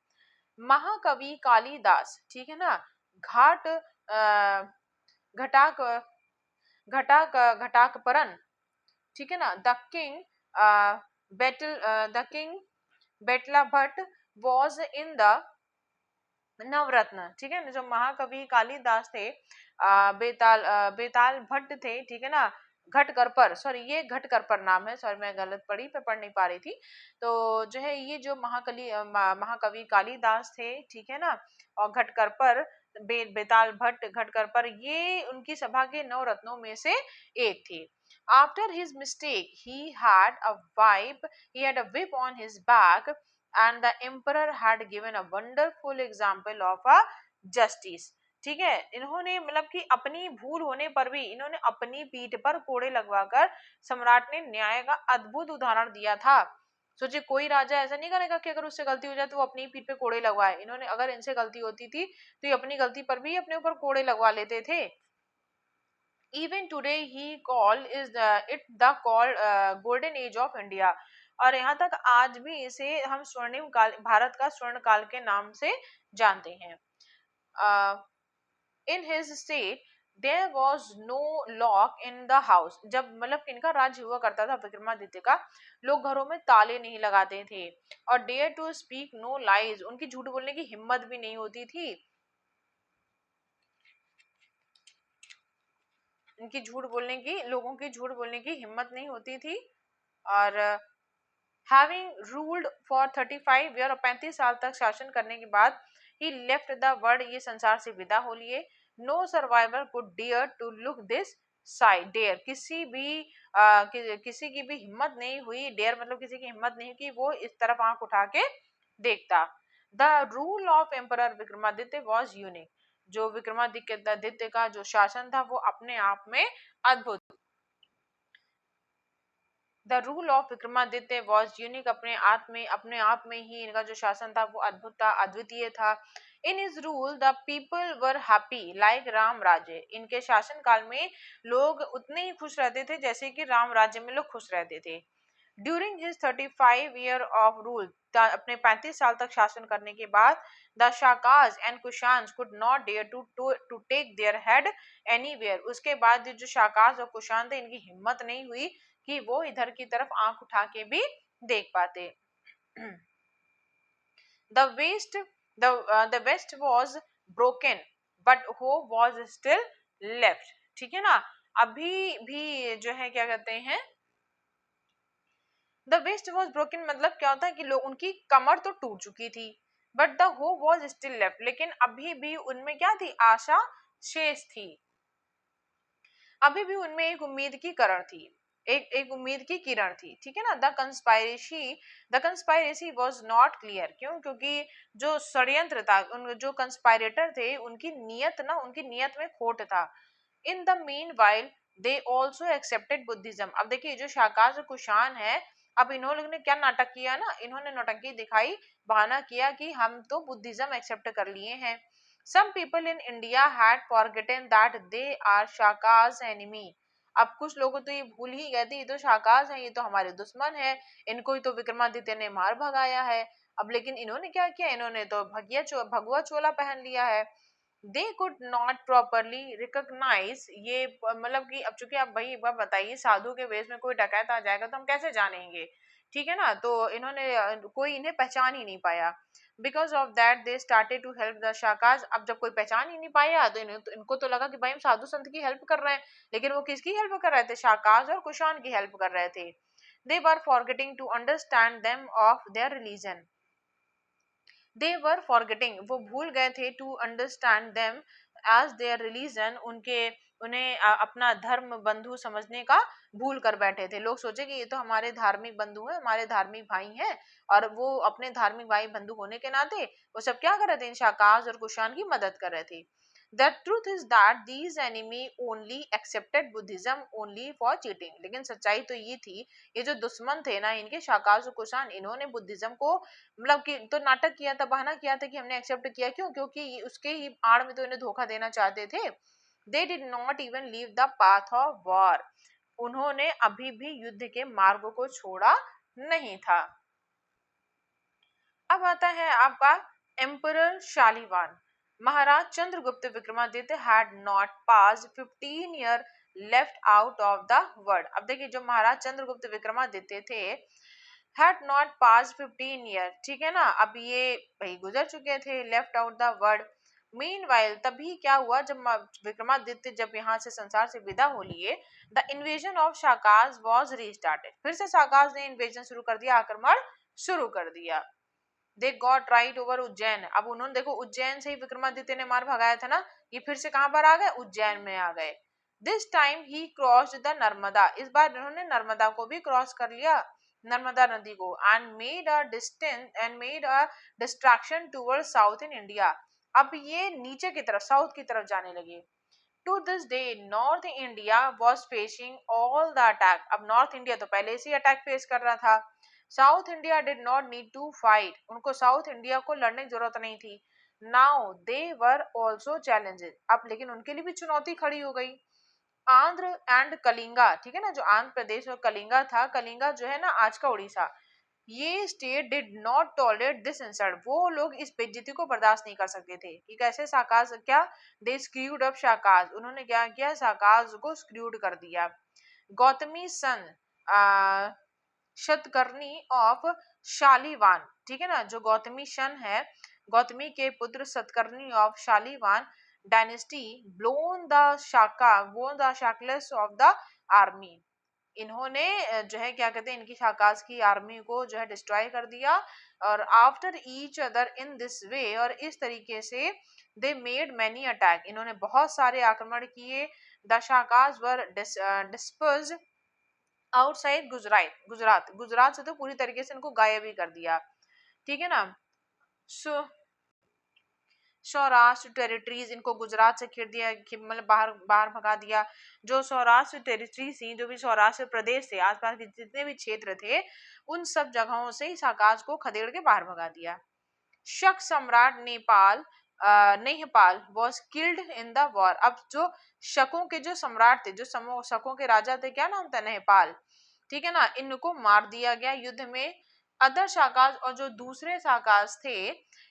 [SPEAKER 1] महाकवि कालिदास, ठीक है ना, घाट घटाक घटाकपरन, ठीक है ना, the king Betala Bhatta was in the Navaratna, ठीक है ना, जो महाकवि कालिदास थे, बेताल भट्ट थे, ठीक है ना, घटकर पर, सॉरी ये घटकर पर नाम है, सॉरी मैं गलत पढ़ी, मैं पढ़ नहीं पा रही थी। तो जो है ये जो महाकवि कालिदास थे, ठीक है ना, और घटकर पर बेताल भट्ट घटकर पर, ये उनकी सभा के 9 रत्नों में से एक थे। After his mistake he had a wipe he had a whip on his back and the emperor had given a wonderful example of a justice, ठीक है। इन्होंने मतलब कि अपनी भूल होने पर भी इन्होंने अपनी पीठ पर कोड़े लगवाकर सम्राट ने न्याय का अद्भुत उदाहरण दिया था। सोचिए कोई राजा ऐसा नहीं करेगा कि अगर उससे गलती हो जाए तो वो अपनी पीठ पे कोड़े लगवाए, इन्होंने अगर इनसे गलती होती थी तो ये अपनी गलती पर भी अपने ऊपर कोड़े लगवा लेते थे। Even today he call is the it the called golden age of India, और यहाँ तक आज भी इसे हम स्वर्णिम काल, भारत का स्वर्ण काल के नाम से जानते हैं। In his state there was no lock in the house. जब मतलब इनका राज्य हुआ करता था विक्रमादित्य का, लोग घरों में ताले नहीं लगाते थे, और dare to speak no lies, उनकी झूठ बोलने की हिम्मत भी नहीं होती थी। इनकी झूठ बोलने की, लोगों की झूठ बोलने की हिम्मत नहीं होती थी। और हैविंग रूल्ड फॉर 35 ईयर, और 35 साल तक शासन करने के बाद ही लेफ्ट द वर्ल्ड, ये संसार से विदा हो लिए। No survivor could dare to look this side, dare किसी भी किसी की भी हिम्मत नहीं हुई, डेयर मतलब किसी की हिम्मत नहीं कि वो इस तरफ आंख उठा के देखता। The rule of emperor Vikramaditya was unique, जो विक्रमादित्य का जो शासन था वो अपने आप में अद्भुत। The rule of Vikramaditya was unique, अपने आप में ही इनका जो शासन था वो अद्भुत था, अद्वितीय था। In his rule the people were happy like Ram Rajya, इनके शासन काल में लोग उतने ही खुश रहते थे जैसे कि राम राज्य में लोग खुश रहते थे। During his 35 year of rule, अपने 35 साल तक शासन करने के बाद, the Shakas and Kushan could not dare to take their head anywhere, उसके बाद जो शाकाज और कुशान थे इनकी हिम्मत नहीं हुई कि वो इधर की तरफ आंख उठा के भी देख पाते। The west the west was broken but hope was still left, ठीक है ना। अभी भी जो है क्या कहते हैं, द वेस्ट वॉज ब्रोकन मतलब क्या होता है कि लोग, उनकी कमर तो टूट चुकी थी, but the hope was still left, लेकिन अभी भी उनमें क्या थी, आशा शेष थी। अभी भी उनमें एक उम्मीद की किरण थी, एक एक उम्मीद की किरण थी, ठीक है ना। The conspiracy was not clear, क्यों, क्योंकि जो षड्यंत्र था, उन जो कंस्पायरेटर थे उनकी नियत में खोट था। In the mean while they also accepted Buddhism, अब देखिए जो शाकाज और कुशान है, अब इन्होंने क्या नाटक किया ना, इन्होंने नौटंकी दिखाई, बहाना किया कि हम तो बुद्धिज्म एक्सेप्ट कर लिए हैं। Some people in India had forgotten that they are Shakas enemy, अब कुछ लोगों तो ये भूल ही गए थे ये तो शाकाज हैं, ये तो हमारे दुश्मन है, इनको ही तो विक्रमादित्य ने मार भगाया है। अब लेकिन इन्होंने क्या किया, इन्होंने तो भगवा चोला पहन लिया है। They could not properly recognise, ये मतलब कि अब चूंकि आप भाई एक बार बताइए, साधु के वेश में कोई डकैत आ जाएगा तो हम कैसे जानेंगे, ठीक है ना। तो इन्होंने कोई इन्हें पहचान ही नहीं पाया। Because of that they started to help the Shakas, अब जब कोई पहचान ही नहीं पाया तो इनको तो लगा कि भाई हम साधु संत की हेल्प कर रहे हैं, लेकिन वो किसकी हेल्प कर रहे थे, शाकाज और कुशान की हेल्प कर रहे थे। They were forgetting to understand them of their religion, they were forgetting, वो भूल गए थे, to understand them as their religion, उन्हें अपना धर्म बंधु समझने का भूल कर बैठे थे। लोग सोचे कि ये तो हमारे धार्मिक बंधु हैं, हमारे धार्मिक भाई हैं, और वो अपने धार्मिक भाई बंधु होने के नाते वो सब क्या कर रहे थे, इन शाकाज और कुशान की मदद कर रहे थे। The truth is that these enemy only accepted Buddhism only for cheating, लेकिन सच्चाई तो ये थी, ये जो दुश्मन थे ना इनके, शाकाज और कुशान, इन्होंने बुद्धिज्म को मतलब कि तो नाटक किया था, बहाना किया था कि हमने एक्सेप्ट किया, क्यों, क्योंकि उसके ही आड़ में तो इन्हें धोखा देना चाहते थे। They did not even leave the path of war, उन्होंने अभी भी युद्ध के मार्ग को छोड़ा नहीं था। अब आता है आपका emperor Shalivan. Maharaj Chandragupta Vikramaditya had not pass 15 year left out of the world, अब देखिए जो महाराज चंद्रगुप्त विक्रमादित्य थे, हैड नॉट पास 15 ईयर, ठीक है ना, अब ये भाई गुजर चुके थे, left out the world. Meanwhile तभी क्या हुआ, जब विक्रमादित्य जब यहाँ से संसार से विदा हो लिए, the invasion of Shakas was restarted, फिर से शाकाज ने इन्वेजन शुरू कर दिया, आक्रमण शुरू कर दिया। They got right over Ujjain, अब उन्होंने देखो उज्जैन से ही विक्रमादित्य ने मार भगाया था ना, ये फिर से कहां पर आ गए, उज्जैन में आ गए। This time he crossed the Narmada, इस बार इन्होंने नर्मदा को भी क्रॉस कर लिया, नर्मदा नदी को, and made a distraction toward south in India, अब ये नीचे की तरफ, साउथ की तरफ जाने लगे। To this day North India was facing all the attack, अब नॉर्थ इंडिया तो पहले से ही अटैक फेस कर रहा था। South India did not need to fight, उनको साउथ इंडिया को लड़ने की जरूरत नहीं थी। Now they were also challenges, अब लेकिन उनके लिए भी चुनौती खड़ी हो गई। आंध्र एंड कलिंगा, ठीक है ना, जो आंध्र प्रदेश और कलिंगा था, कलिंगा जो है ना आज का उड़ीसा, ये state did not tolerate this insult, वो लोग इस बेइज्जती को बर्दाश्त नहीं कर सकते थे कि कैसे साकाज क्या, दे स्क्रूड अप शाकाज, उन्होंने क्या किया, साकाज को स्क्रूड कर दिया। गौतमी सन शतकर्णी ऑफ शालीवान, ठीक है ना, जो गौतमी शन है, गौतमी के पुत्र Satakarni of Shalivan dynasty blown the Shaka bone the shackles of the army, इन्होंने जो है क्या कहते हैं, इनकी शाकाज की आर्मी को जो है डिस्ट्रॉय कर दिया। और after each other in this way, और इस तरीके से दे मेड मैनी अटैक, इन्होंने बहुत सारे आक्रमण किए। The Shakas were dispersed outside Gujarat, Gujarat से तो पूरी तरीके से इनको गायब ही कर दिया, ठीक है ना। सो सौराष्ट्र टेरिटरीज, इनको गुजरात से खेर दिया, मतलब बाहर बाहर भगा दिया। जो सौराष्ट्र टेरिटरी थी, जो भी सौराष्ट्र प्रदेश थे, आसपास के जितने भी क्षेत्र थे, उन सब जगहों से इस आकाश को खदेड़ के बाहर भगा दिया। शक सम्राट Nepal Nehpal was killed in the war, अब जो शकों के जो सम्राट थे, जो शकों के राजा थे, क्या नाम था, नेहपाल, ठीक है ना, इनको मार दिया गया युद्ध में। अदर शाकाज, और जो दूसरे शाकाज थे,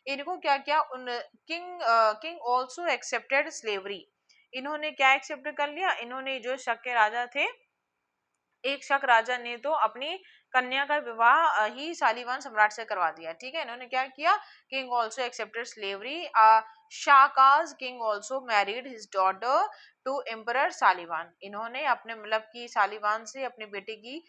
[SPEAKER 1] इनको क्या किया, उन किंग ऑल्सो एक्सेप्टेड स्लेवरी, इन्होंने क्या एक्सेप्ट कर लिया, इन्होंने जो शक के राजा थे, एक शक राजा ने तो अपनी कन्या का विवाह ही शालीवान सम्राट से करवा दिया, ठीक है। इन्होंने क्या किया, king also accepted slavery, Shakas king also married his daughter to emperor Shalivan, इन्होंने अपने मतलब की शालीवान से अपने बेटे की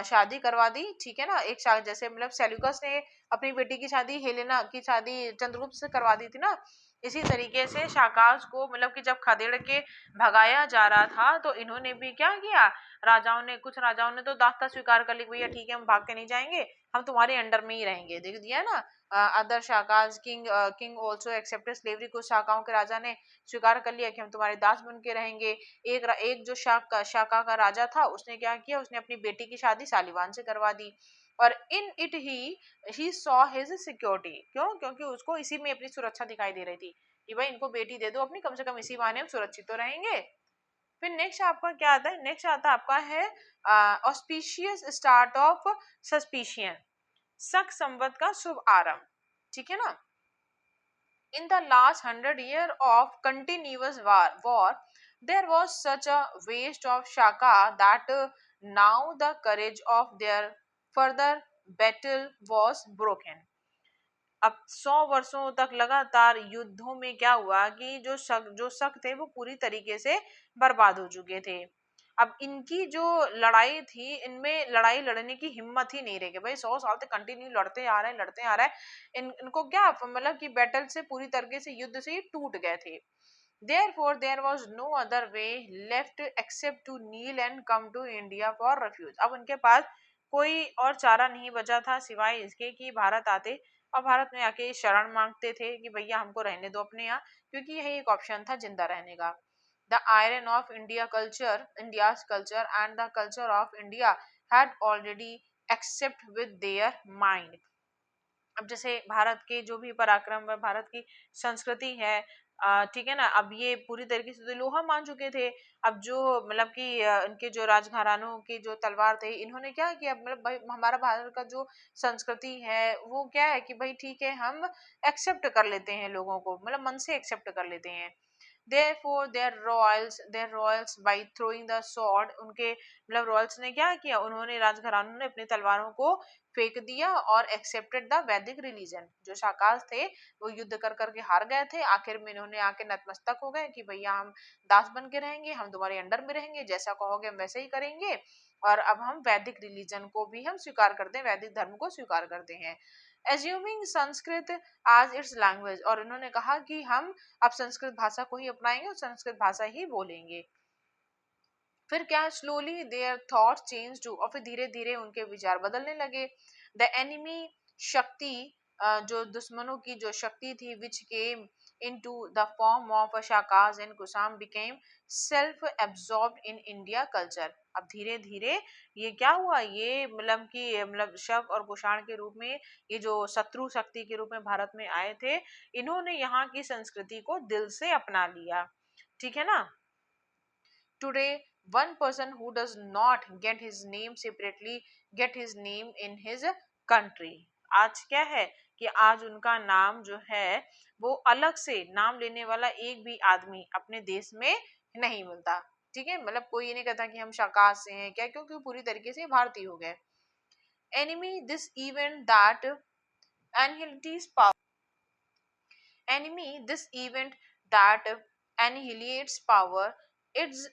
[SPEAKER 1] शादी करवा दी, ठीक है ना। एक जैसे मतलब सेल्यूकस ने अपनी बेटी की शादी हेलेना की शादी चंद्रगुप्त से करवा दी थी ना, इसी तरीके से शाकाज को मतलब कि जब खदेड़ के भगाया जा रहा था, तो इन्होंने भी क्या किया, राजाओं ने, कुछ राजाओं ने तो दास्ता स्वीकार कर ली, भैया ठीक है हम भाग के नहीं जाएंगे, हम तुम्हारे अंडर में ही रहेंगे, देख दिया ना। Other Shakas king also accepted slavery, कुछ शाखाओं के राजा ने स्वीकार कर लिया कि हम तुम्हारे दास बन के रहेंगे। एक जो शाखा का राजा था, उसने क्या किया, उसने अपनी बेटी की शादी शालीवान से करवा दी। और in it he saw his security, क्यों, क्योंकि उसको इसी में अपनी सुरक्षा दिखाई दे रही थी कि भाई इनको बेटी दे दो अपनी, कम से कम इसी बहाने हम सुरक्षित तो रहेंगे। फिर नेक्स्ट आपका क्या आता है, नेक्स्ट आता है आपका है ऑस्पिशियस स्टार्ट ऑफ सस्पिशियन, शक संवत का शुभ आरंभ, ठीक है ना। In the last 100 year of continuous war there was such a waste of shaka that now the courage of their further battle was broken। अब 100 वर्षों तक लगातार युद्धों में क्या हुआ कि जो शक थे वो पूरी तरीके से बर्बाद हो चुके थे। अब इनकी जो लड़ाई थी, इनमें लड़ाई लड़ने की हिम्मत ही नहीं रही कि भाई 100 साल तक कंटिन्यू लड़ते आ रहे हैं, इनको क्या मतलब कि बैटल से पूरी तरीके से, युद्ध से ही टूट गए थे। Therefore, there was no other way left except to kneel and come to India for refuge। अब उनके पास कोई और चारा नहीं बचा था सिवाय इसके कि भारत आते और भारत में आके शरण मांगते थे कि भैया हमको रहने दो अपने यहाँ, क्योंकि यही एक ऑप्शन था जिंदा रहने का। The iron of India's culture and the culture of India had already accept with their mind। अब जैसे भारत के जो भी पराक्रम है, भारत की संस्कृति है, ठीक है ना, अब ये पूरी तरीके से तो लोहा मान चुके थे। अब जो मतलब कि इनके जो राजघरानों के जो तलवार थे, इन्होंने क्या किया, मतलब भाई हमारा भारत का जो संस्कृति है वो क्या है कि भाई ठीक है हम एक्सेप्ट कर लेते हैं लोगों को, मतलब मन से एक्सेप्ट कर लेते हैं। Therefore their royals by throwing the sword, उनके मतलब रॉयल्स ने क्या किया, उन्होंने राजघरानों ने अपनी तलवारों को फेंक दिया और एक्सेप्टेड द वैदिक रिलीजन। जो शाकाज थे वो युद्ध कर करके हार गए थे, आखिर में इन्होंने आके नतमस्तक हो गए कि भैया हम दास बन के रहेंगे, हम तुम्हारे अंडर में रहेंगे, जैसा कहोगे हम वैसे ही करेंगे, और अब हम वैदिक रिलीजन को भी हम स्वीकार करते हैं, वैदिक धर्म को स्वीकार करते हैं। एज्यूमिंग संस्कृत आज इट्स लैंग्वेज, और इन्होंने कहा कि हम अब संस्कृत भाषा को ही अपनाएंगे और संस्कृत भाषा ही बोलेंगे। फिर क्या, slowly their thoughts change to, और फिर धीरे धीरे उनके विचार बदलने लगे। द एनिमी शक्ति, जो दुश्मनों की जो शक्ति थी, which came into the form of Shakas and Kushans became self absorbed in India culture. अब धीरे धीरे ये क्या हुआ, ये मतलब कि मतलब शक और कुषाण के रूप में, ये जो शत्रु शक्ति के रूप में भारत में आए थे, इन्होंने यहाँ की संस्कृति को दिल से अपना लिया, ठीक है ना। Today, one person who does not get his name separately get his name in his country. आज क्या है कि आज उनका नाम जो है वो अलग से नाम लेने वाला एक भी आदमी अपने देश में नहीं मिलता। ठीक है, मतलब कोई ये नहीं कहता कि हम शाकाहार से हैं क्या, क्योंकि वो पूरी तरीके से भारतीय हो गए। Enemy this event that annihilates power enemy this event that annihilates power is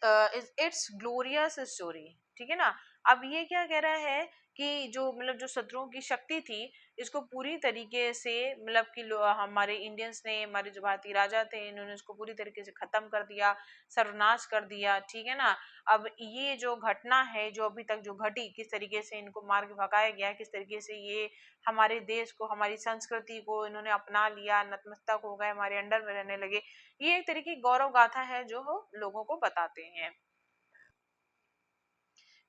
[SPEAKER 1] its glorious story। ठीक है ना। अब ये क्या कह रहा है कि जो मतलब जो शत्रुओं की शक्ति थी इसको पूरी तरीके से मतलब कि हमारे इंडियंस ने, हमारे जो भारतीय राजा थे, इन्होंने इसको पूरी तरीके से खत्म कर दिया, सर्वनाश कर दिया। ठीक है ना। अब ये जो घटना है जो अभी तक जो घटी, किस तरीके से इनको मार के भगाया गया, किस तरीके से ये हमारे देश को, हमारी संस्कृति को इन्होंने अपना लिया, नतमस्तक हो गए, हमारे अंडर में रहने लगे, ये एक तरीके की गौरव गाथा है जो लोगों को बताते हैं।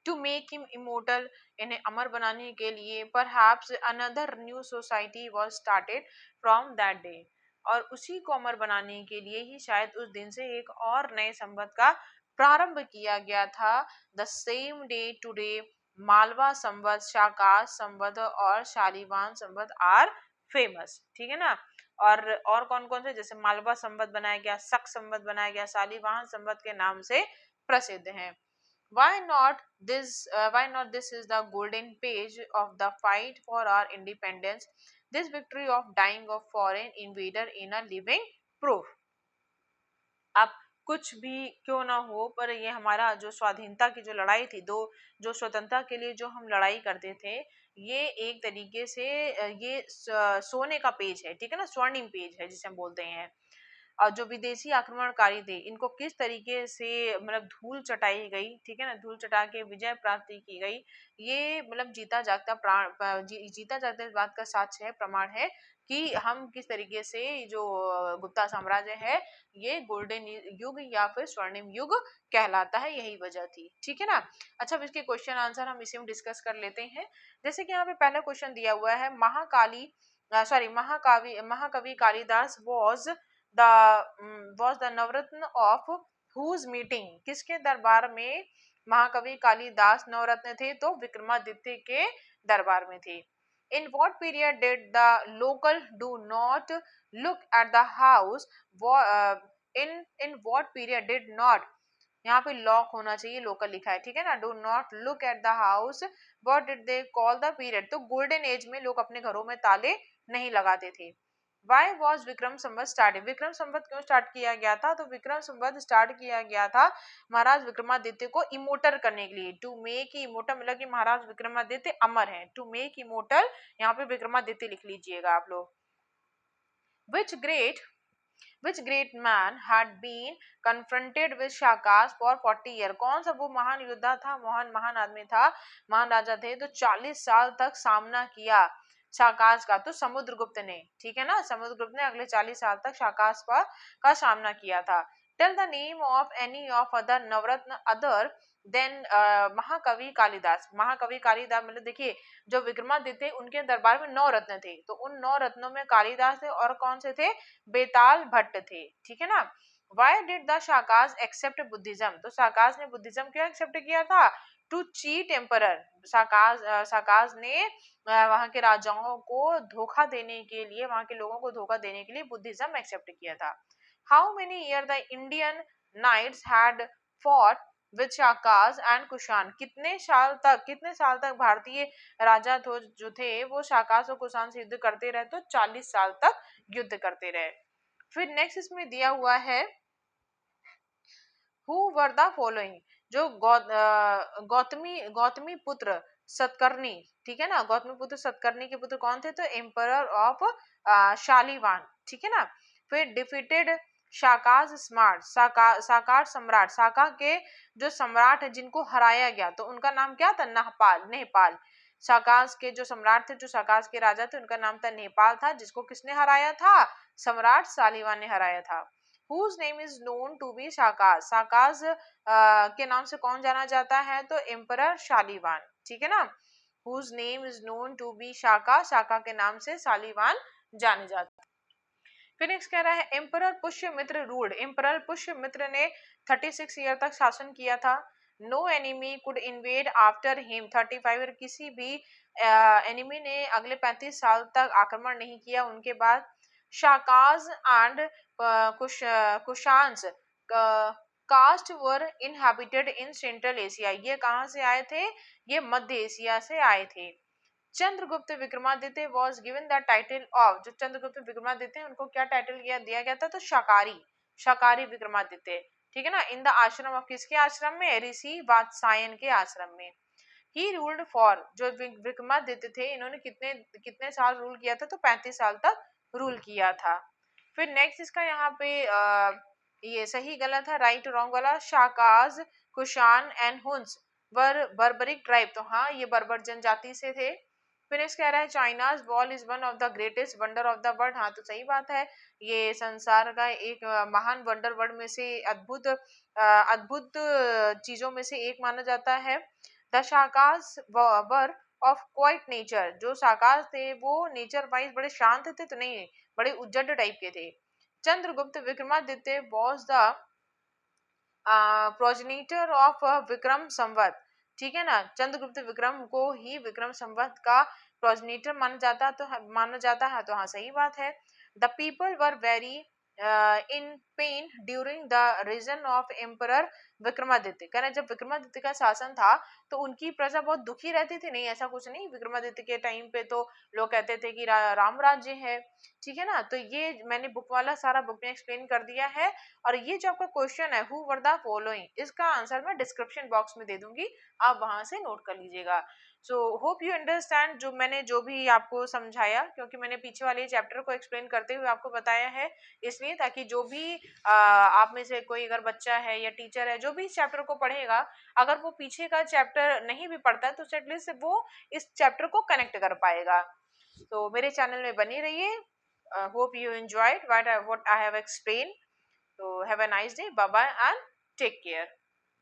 [SPEAKER 1] टू मेक हिम इमोर्टल, इन्हें अमर बनाने के लिए perhaps another new society was started from that day, और उसी को अमर बनाने के लिए ही शायद उस दिन से एक और नए संवत का प्रारंभ किया गया था। The same day today Malwa Samvat, Shaka Samvat और शालीवान संवत आर फेमस। ठीक है ना। और कौन कौन से, जैसे मालवा संवत बनाया गया, शक संवत बनाया गया, शालीवाहन संवत के नाम से प्रसिद्ध हैं। Why not this is the golden page of the fight for our independence, this victory of dying of foreign invader in a living proof। अब कुछ भी क्यों ना हो, पर ये हमारा जो स्वाधीनता की जो लड़ाई थी, दो जो स्वतंत्रता के लिए जो हम लड़ाई करते थे, ये एक तरीके से ये सोने का पेज है। ठीक है ना, स्वर्णिम पेज है जिसे हम बोलते हैं। और जो विदेशी आक्रमणकारी थे इनको किस तरीके से मतलब धूल चटाई गई। ठीक है ना, धूल चटा के विजय प्राप्ति की गई। ये मतलब जीता जागता जीता जागता इस बात का साक्ष्य है, प्रमाण है कि हम किस तरीके से जो गुप्ता साम्राज्य है ये गोल्डन युग या फिर स्वर्णिम युग कहलाता है, यही वजह थी। ठीक है ना। अच्छा, अब इसके क्वेश्चन आंसर हम इसी में डिस्कस कर लेते हैं। जैसे कि यहाँ पे पहला क्वेश्चन दिया हुआ है, महाकवि Kalidas was the Navratna of whose meeting, किसके दरबार में महाकवि कालिदास नवरत्न थे, तो विक्रमादित्य के दरबार में थे। In what period did the local do not look at the house? In what period did not, यहाँ पे लॉक होना चाहिए, लोकल लिखा है। ठीक है ना। Do not look at the house, what did they call the period, तो गोल्डन एज में लोग अपने घरों में ताले नहीं लगाते थे। Why was Vikram Samvat started, Vikram Samvat क्यों स्टार्ट किया गया था, तो विक्रम संवत स्टार्ट किया गया था महाराज विक्रमादित्य को इमोटल करने के लिए। टू मेक इमोटल मतलब कि महाराज विक्रमादित्य अमर है। टू मेक इमोटल, यहाँ पे विक्रमादित्य लिख लीजिएगा आप लोग। Which great man had been confronted with Shakas for 40 years, कौन सा वो महान योद्धा था, महान आदमी था, महान राजा थे, तो 40 साल तक सामना किया शाकास का, तो समुद्रगुप्त ने। ठीक है ना, समुद्रगुप्त ने अगले 40 साल तक शाकास का सामना किया था। Tell the name of any of other Navratna other than Mahakavi Kalidas, महाकवि कालिदास मतलब देखिए जो विक्रमादित्य उनके दरबार में 9 रत्न थे, तो उन 9 रत्नों में कालिदास थे, और कौन से थे, बेताल भट्ट थे। ठीक है ना। Why did the Shakas accept Buddhism, तो शाकास ने बुद्धिज्म क्यों एक्सेप्ट किया था, टू चीट एम्परर, शाकास ने वहां के राजाओं को धोखा देने के लिए, वहां के लोगों को धोखा देने के लिए बुद्धिज्म एक्सेप्ट किया था। How many year the Indian knights had fought with Shakas and Kushan, कितने साल तक भारतीय राजा जो थे वो शाकास और कुषाण से युद्ध करते रहे, तो 40 साल तक युद्ध करते रहे। फिर नेक्स्ट इसमें दिया हुआ है हु वर द फॉलोइंग, जो गौतमी पुत्र सतकर्णी। ठीक है ना, गौतमी पुत्र सतकर्णी के पुत्र कौन थे, तो एम्परर ऑफ शालीवान। ठीक है ना। फिर डिफीटेड शाकाज स्मार्ट, साकार सम्राट, साका के जो सम्राट है जिनको हराया गया, तो उनका नाम क्या था, नेपाल। शाकास के जो सम्राट थे, जो शाकास के राजा थे, उनका नाम था नेपाल था, जिसको किसने हराया था, सम्राट शालीवान ने हराया था। whose name is known to be Shakas, Shakas के नाम से कौन जाना जाता है, तो एम्परर शालीवान। ठीक है ना। whose name is known to be शाका, शाका के नाम से शालीवान जाने जाते। फिर नेक्स्ट कह रहा है emperor Pushyamitra ruled, emperor Pushyamitra ने 36 ईयर तक शासन किया था। No enemy could invade after him 35 year, किसी भी एनिमी ने अगले 35 साल तक आक्रमण नहीं किया। उनके बाद Shakas and Kushans caste were inhabited in central Asia. ये कहाँ से आए थे? ये मध्य एशिया से आए थे। Chandragupta Vikramaditya was given the title of, जो चंद्रगुप्त विक्रमादित्य उनको क्या टाइटल दिया गया था? तो शाकारी, शाकारी विक्रमादित्य, ठीक है ना। इन द आश्रम ऑफ, किसके आश्रम में? ऋषि वात्सायन के आश्रम में। ही रूल्ड फॉर, जो विक्रमादित्य थे इन्होंने कितने कितने साल रूल किया था? तो 35 साल तक रूल किया था। फिर नेक्स्ट इसका यहाँ पे ये सही गलत है, राइट रॉन्ग वाला। Shakas, Kushan and Hund's were Barbarik tribe, तो हाँ ये बर्बर जनजाति से थे। फिर नेक्स्ट कह रहा है China's wall is one of the greatest wonder of the world, हाँ तो सही बात है, ये संसार का एक महान वंडर वर्ल्ड में से अद्भुत अद्भुत चीजों में से एक माना जाता है। The Shakas were of quite nature, जो शाकाज थे वो नेचर वाइज बड़े शांत थे, तो नहीं बड़े उज्जड टाइप के थे। Chandragupta Vikramaditya was the progenitor of Vikram Samvat, ठीक है ना। चंद्रगुप्त विक्रम को ही विक्रम संवत का प्रोजेनिटर माना जाता है, तो हाँ सही बात है। The people were very in pain during the region of emperor Vikramaditya, कह रहे जब विक्रमादित्य का शासन था तो उनकी प्रजा बहुत दुखी रहती थी, नहीं ऐसा कुछ नहीं, विक्रमादित्य के टाइम पे तो लोग कहते थे कि राम राज्य है, ठीक है ना। तो ये मैंने बुक वाला सारा बुक में एक्सप्लेन कर दिया है। और ये जो आपका क्वेश्चन है हु वर द फॉलोइंग, इसका आंसर मैं डिस्क्रिप्शन बॉक्स में दे दूंगी, आप वहां से नोट कर लीजिएगा। सो होप यू अंडरस्टैंड जो मैंने जो भी आपको समझाया, क्योंकि मैंने पीछे वाले चैप्टर को एक्सप्लेन करते हुए आपको बताया है, इसलिए ताकि जो भी आप में से कोई अगर बच्चा है या टीचर है जो भी इस चैप्टर को पढ़ेगा, अगर वो पीछे का चैप्टर नहीं भी पढ़ता है तो एटलीस्ट वो इस चैप्टर को कनेक्ट कर पाएगा। तो मेरे चैनल में बने रहिए। Hope you enjoyed what I have explained. So have a nice day. Bye bye and take care.